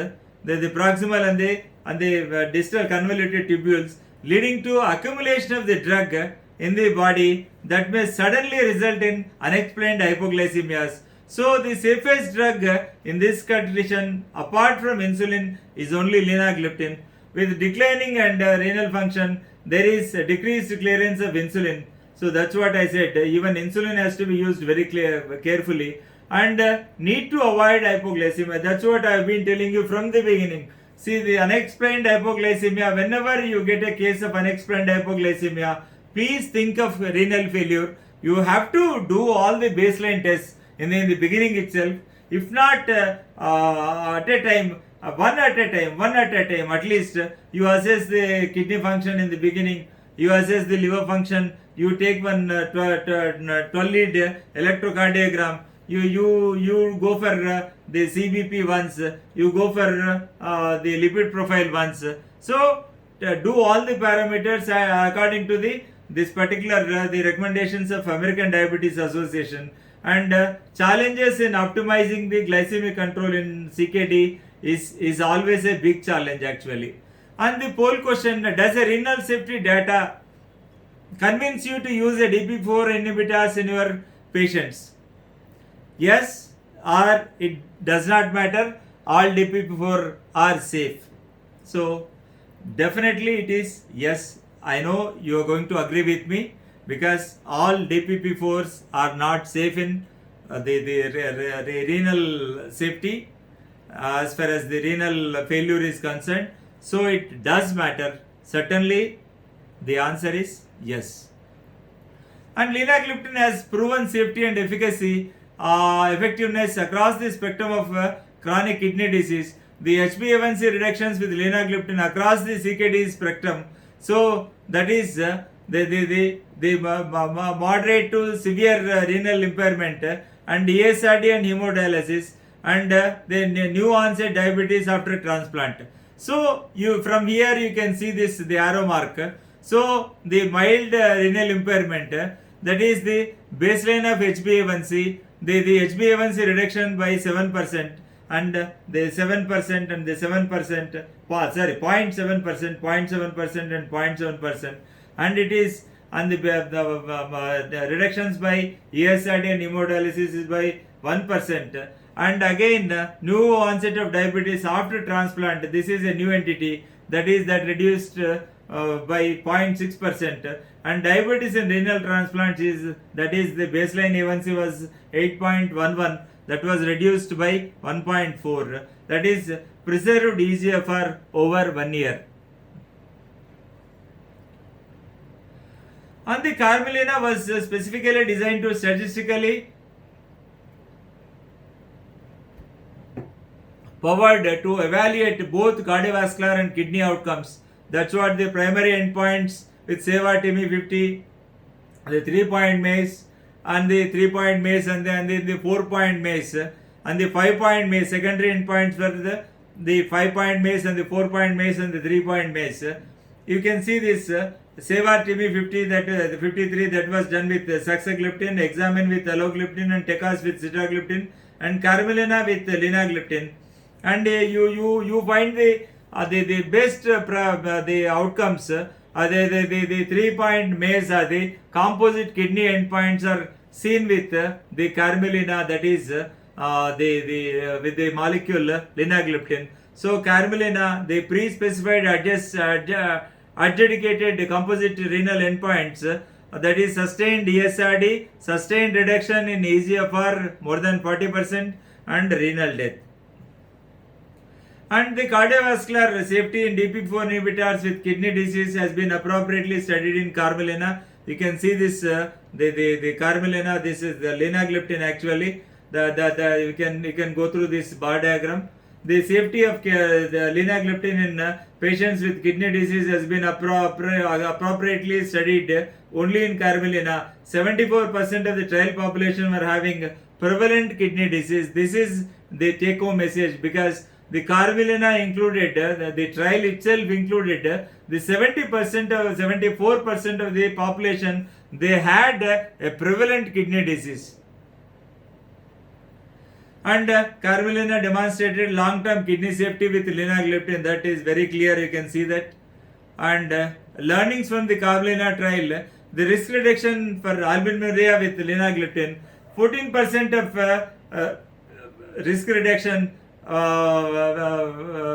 Speaker 1: the proximal and the distal convoluted tubules, leading to accumulation of the drug in the body that may suddenly result in unexplained hypoglycemias. So the safest drug in this condition apart from insulin is only linagliptin. With declining and renal function, there is a decreased clearance of insulin. So that's what I said, even insulin has to be used very carefully, and need to avoid hypoglycemia. That's what I have been telling you from the beginning. See, the unexplained hypoglycemia, whenever you get a case of unexplained hypoglycemia, please think of renal failure. You have to do all the baseline tests in the beginning itself. If not, at a time, one at a time, one at a time. At least you assess the kidney function in the beginning, you assess the liver function, you take one 12 lead electrocardiogram, you go for the CBP once, you go for the lipid profile once. So do all the parameters according to this particular the recommendations of American Diabetes Association. And challenges in optimizing the glycemic control in CKD is always a big challenge actually. And the poll question, does a renal safety data convince you to use a DP4 inhibitors in your patients? Yes, or it does not matter, all DP4 are safe. So definitely it is yes. I know you are going to agree with me, because all DPP4s are not safe in the renal safety as far as the renal failure is concerned. So it does matter. Certainly the answer is yes. And linagliptin has proven safety and efficacy, effectiveness across the spectrum of chronic kidney disease. The HbA1c reductions with linagliptin across the CKD spectrum. So that is the moderate to severe renal impairment and ESRD and hemodialysis, and the new onset diabetes after transplant. So you from here you can see this the arrow mark. So the mild renal impairment, that is the baseline of HbA1c, the HbA1c reduction by 7%, and the 7% and the 7%, 0.7%, 0.7% and 0.7%, and it is, and the reductions by ESRD and hemodialysis is by 1%. And again new onset of diabetes after transplant, this is a new entity, that reduced by 0.6%. And diabetes in renal transplants is, that is the baseline A1C was 8.11, that was reduced by 1.4, that is preserved eGFR over 1 year. And the Carmelina was specifically designed to statistically powered to evaluate both cardiovascular and kidney outcomes. That's what the primary endpoints with SEVA-TIMI 50, the 3-point MACE, and the 3-point MACE, and then the 4-point MACE, and the 5-point MACE. Secondary endpoints were the 5-point MACE and the 4-point MACE and the 3-point MACE. You can see this SEVA-TIMI 50, that 53, that was done with saxagliptin, examine with alogliptin, and TECAS with sitagliptin, and Carmelina with linagliptin. And you find the best the outcomes. The 3-point MACE are the composite kidney endpoints are seen with the Carmelina, that is with the molecule linagliptin. So Carmelina, the pre-specified adjudicated composite renal endpoints, that is sustained ESRD, sustained reduction in eGFR more than 40%, and renal death. And the cardiovascular safety in DP4 inhibitors with kidney disease has been appropriately studied in Carmelina. You can see this the Carmelina. This is the linagliptin actually. You can go through this bar diagram. The safety of the linagliptin in patients with kidney disease has been appropriately studied only in Carmelina. 74% of the trial population were having prevalent kidney disease. This is the take-home message, because the Carmelina included, the trial itself included the 74% of the population, they had a prevalent kidney disease. And Carmelina demonstrated long-term kidney safety with linagliptin. That is very clear, you can see that. And learnings from the Carmelina trial, the risk reduction for albuminuria with linagliptin, 14% of risk reduction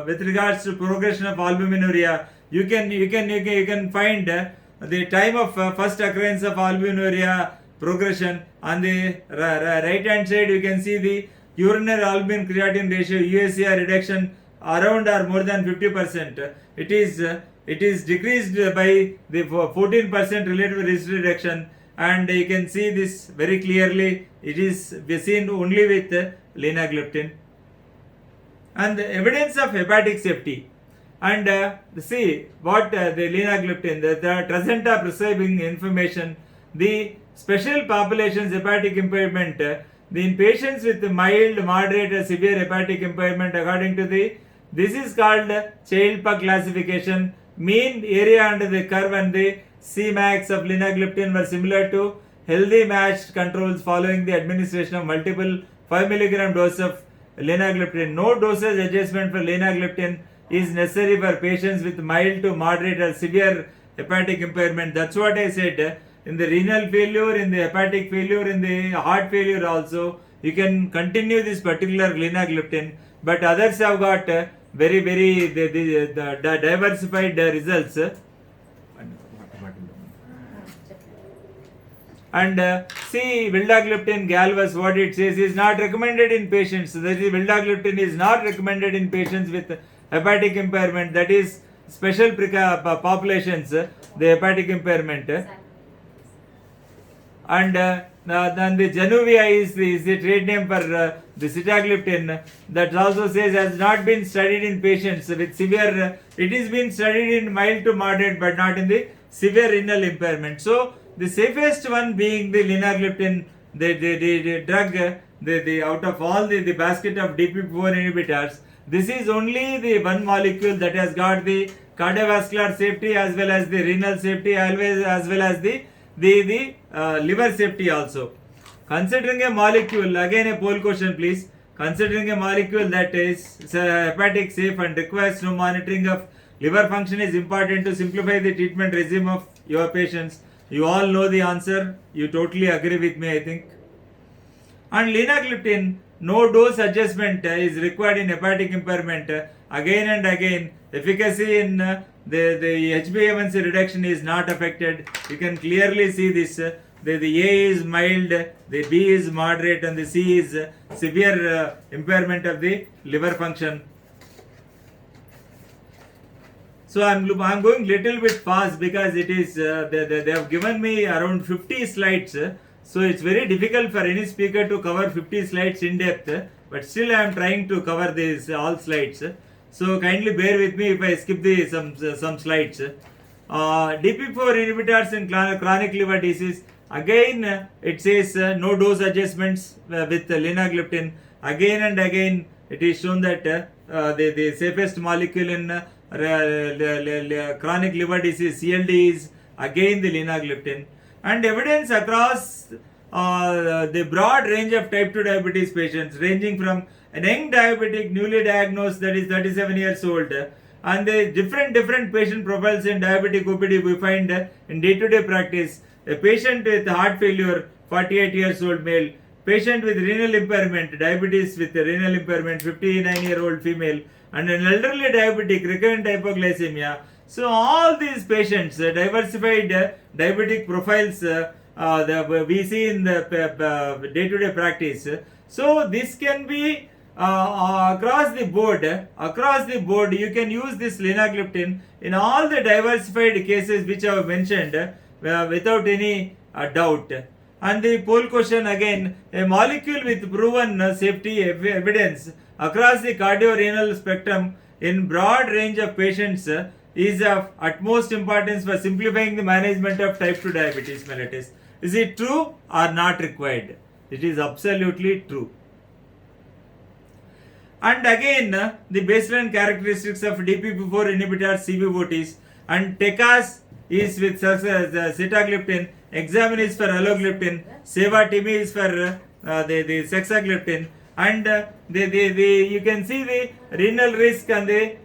Speaker 1: with regards to progression of albuminuria. You can find the time of first occurrence of albuminuria progression. On the right hand side, you can see the urinary albumin creatinine ratio UACR reduction around or more than 50%. It is decreased by the 14% relative risk reduction, and you can see this very clearly. It is seen only with linagliptin. and the evidence of hepatic safety. And see what the linagliptin, the Trasenta prescribing information, the special populations hepatic impairment, in patients with mild, moderate, or severe hepatic impairment, according to this is called child classification. Mean area under the curve and the Cmax of linagliptin were similar to healthy matched controls following the administration of multiple 5 mg dose of linagliptin. No dosage adjustment for linagliptin is necessary for patients with mild to moderate or severe hepatic impairment. That's what I said. In the renal failure, in the hepatic failure, in the heart failure also, you can continue this particular linagliptin. But others have got very the diversified results. And see, vildagliptin galvus, what it says is not recommended in patients. That is, vildagliptin is not recommended in patients with hepatic impairment. That is special populations, the hepatic impairment. And then the Januvia is the trade name for the sitagliptin. That also says has not been studied in patients with severe. It is been studied in mild to moderate, but not in the severe renal impairment. So the safest one being the linagliptin, the drug, the out of all the basket of DPP4 inhibitors, this is only the one molecule that has got the cardiovascular safety as well as the renal safety, as well as the liver safety also. Considering a molecule, again a poll question please. Considering a molecule that is hepatic safe and requires no monitoring of liver function is important to simplify the treatment regime of your patients. You all know the answer. You totally agree with me, I think. And linagliptin, no dose adjustment is required in hepatic impairment. Again and again, efficacy in the HbA1c reduction is not affected. You can clearly see this. The A is mild, the B is moderate, and the C is severe impairment of the liver function. So I'm going little bit fast because it is they have given me around 50 slides. So it's very difficult for any speaker to cover 50 slides in depth. But still I am trying to cover these all slides. So kindly bear with me if I skip some slides. DPP4 inhibitors in chronic liver disease. Again it says no dose adjustments with linagliptin. Again and again it is shown that the safest molecule in chronic liver disease CLD is again the linagliptin. And evidence across the broad range of type 2 diabetes patients, ranging from a young diabetic newly diagnosed, that is 37 years old, and the different patient profiles in diabetic OPD we find in day-to-day practice. A patient with heart failure, 48 years old male, patient with renal impairment, diabetes with renal impairment, 59-year-old female, and an elderly diabetic recurrent hypoglycemia. So all these patients, diversified diabetic profiles we see in the day-to-day practice. So this can be across the board you can use this linagliptin in all the diversified cases which I have mentioned without any doubt. And the poll question again, a molecule with proven safety evidence across the cardiorenal spectrum in broad range of patients is of utmost importance for simplifying the management of type 2 diabetes mellitus. Is it true or not required? It is absolutely true. And again, the baseline characteristics of DPP4 inhibitors CVOTs, and TECAS is with sitagliptin, Examine is for alogliptin, Seva-Timi is for the sexagliptin, and you can see the renal risk and the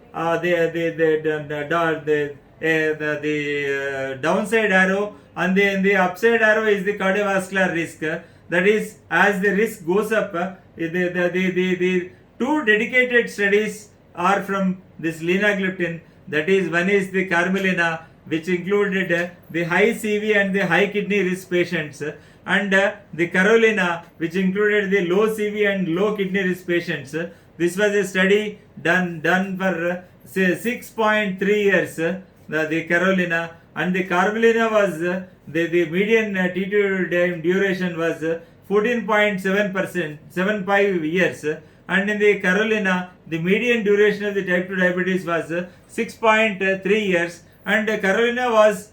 Speaker 1: downside arrow, and then the upside arrow is the cardiovascular risk. That is, as the risk goes up, the two dedicated studies are from this linagliptin. That is, one is the Carmelina, which included the high CV and the high kidney risk patients, and the Carolina, which included the low CV and low kidney risk patients. This was a study done for say 6.3 years, the Carolina, and the Carmelina was the median T2 duration was 14.75 years, and in the Carolina, the median duration of the type 2 diabetes was 6.3 years, and Carolina was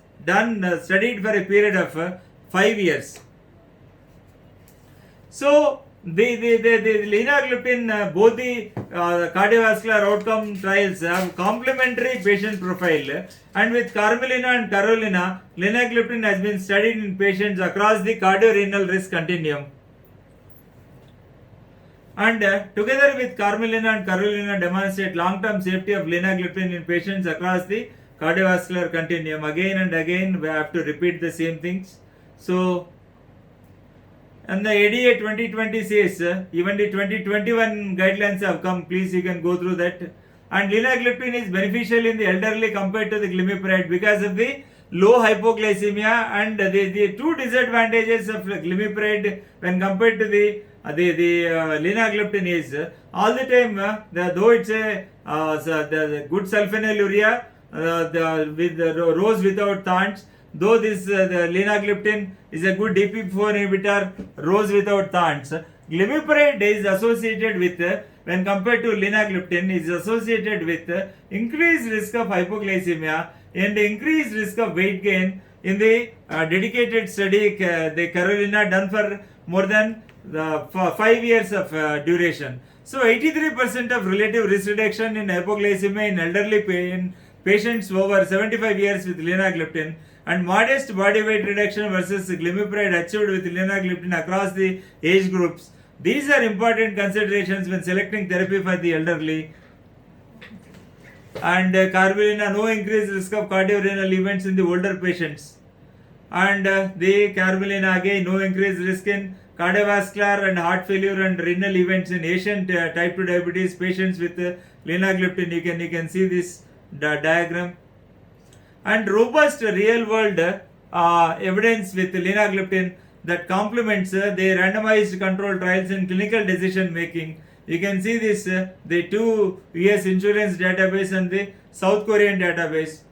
Speaker 1: studied for a period of 5 years. So the linagliptin, both the cardiovascular outcome trials have complementary patient profile, and with Carmelina and Carolina, linagliptin has been studied in patients across the cardiorenal risk continuum. And together with Carmelina and Carolina demonstrate long-term safety of linagliptin in patients across the cardiovascular continuum. Again and again we have to repeat the same things. So, and the ADA 2020 says, even the 2021 guidelines have come, please you can go through that. And linagliptin is beneficial in the elderly compared to the glimepiride because of the low hypoglycemia, and the two disadvantages of glimepiride when compared to the linagliptin is all the time, though it's a the good sulfonylurea with the rose without thorns, though this the linagliptin is a good DPP4 inhibitor, rose without thorns. Glimepiride is associated with, when compared to linagliptin, is associated with increased risk of hypoglycemia and increased risk of weight gain in the dedicated study, the Carolina, done for more than 5 years of duration. So 83% of relative risk reduction in hypoglycemia in elderly patients over 75 years with linagliptin, and modest body weight reduction versus glimepiride achieved with linagliptin across the age groups. These are important considerations when selecting therapy for the elderly. And Carmelina, no increased risk of cardiorenal events in the older patients. And the Carmelina, again, no increased risk in cardiovascular and heart failure and renal events in Asian type 2 diabetes patients with linagliptin. You can see this diagram. And robust real world evidence with linagliptin that complements the randomized control trials in clinical decision making. You can see this, the two US insurance database and the South Korean database.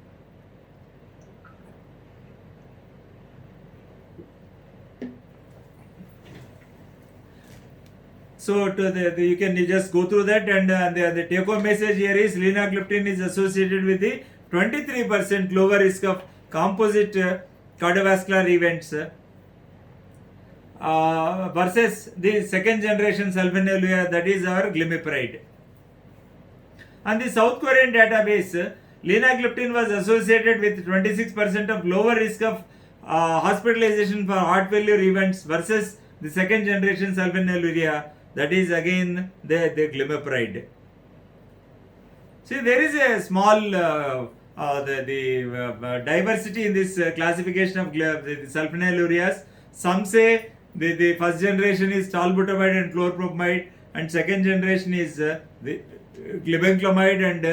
Speaker 1: So you can just go through that, and the take home message here is linagliptin is associated with the 23% lower risk of composite cardiovascular events versus the second generation sulfonylurea, that is our glimepiride. And the South Korean database, linagliptin was associated with 26% of lower risk of hospitalization for heart failure events versus the second generation sulfonylurea, that is again the glimepiride. See, there is a small diversity in this classification of the sulfonylureas. Some say the first generation is talbutamide and chloropropamide, and second generation is the glibenclamide and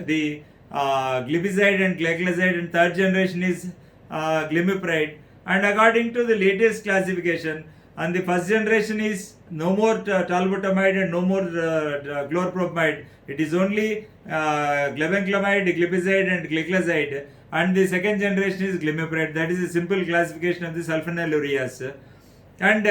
Speaker 1: the glipizide and gliclazide, and third generation is glimepiride. And according to the latest classification, and the first generation is no more talbutamide and no more chloropropamide. It is only glibenclamide, glipizide and gliclazide, and the second generation is glimepiride. That is a simple classification of the sulfonylureas. And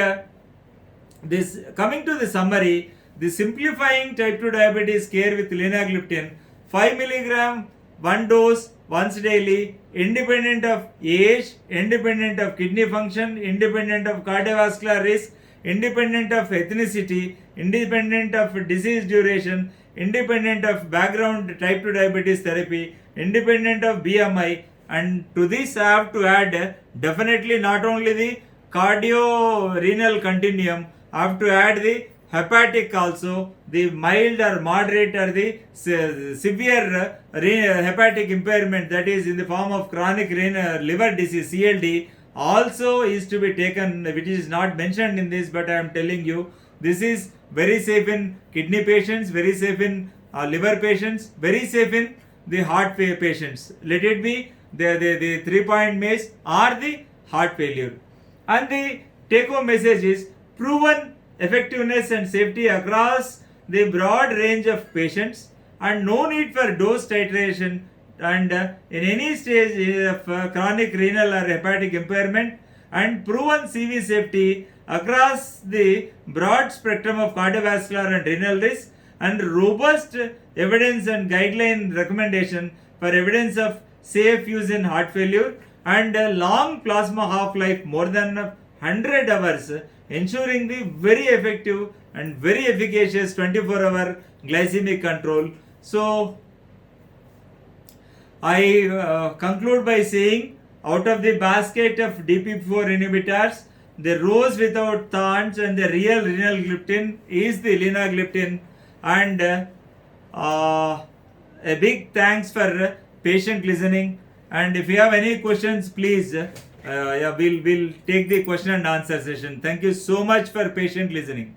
Speaker 1: this, coming to the summary, the simplifying type 2 diabetes care with linagliptin, 5 mg, one dose, once daily, independent of age, independent of kidney function, independent of cardiovascular risk, independent of ethnicity, independent of disease duration, independent of background type 2 diabetes therapy, independent of BMI. And to this I have to add definitely not only the cardio-renal continuum, I have to add the hepatic also, the mild or moderate or the severe hepatic impairment, that is in the form of chronic liver disease, CLD, also is to be taken, which is not mentioned in this, but I am telling you, this is very safe in kidney patients, very safe in liver patients, very safe in the heart patients. Let it be the 3-point MACE or the heart failure. And the take home message is proven effectiveness and safety across the broad range of patients, and no need for dose titration, and in any stage of chronic renal or hepatic impairment, and proven CV safety across the broad spectrum of cardiovascular and renal risk, and robust evidence and guideline recommendation for evidence of safe use in heart failure, and a long plasma half-life more than 100 hours, ensuring the very effective and very efficacious 24-hour glycemic control. So I conclude by saying, out of the basket of DPP4 inhibitors, the rose without thorns and the real renal gliptin is the linagliptin. And a big thanks for patient listening. And if you have any questions, please, we'll take the question and answer session. Thank you so much for patient listening.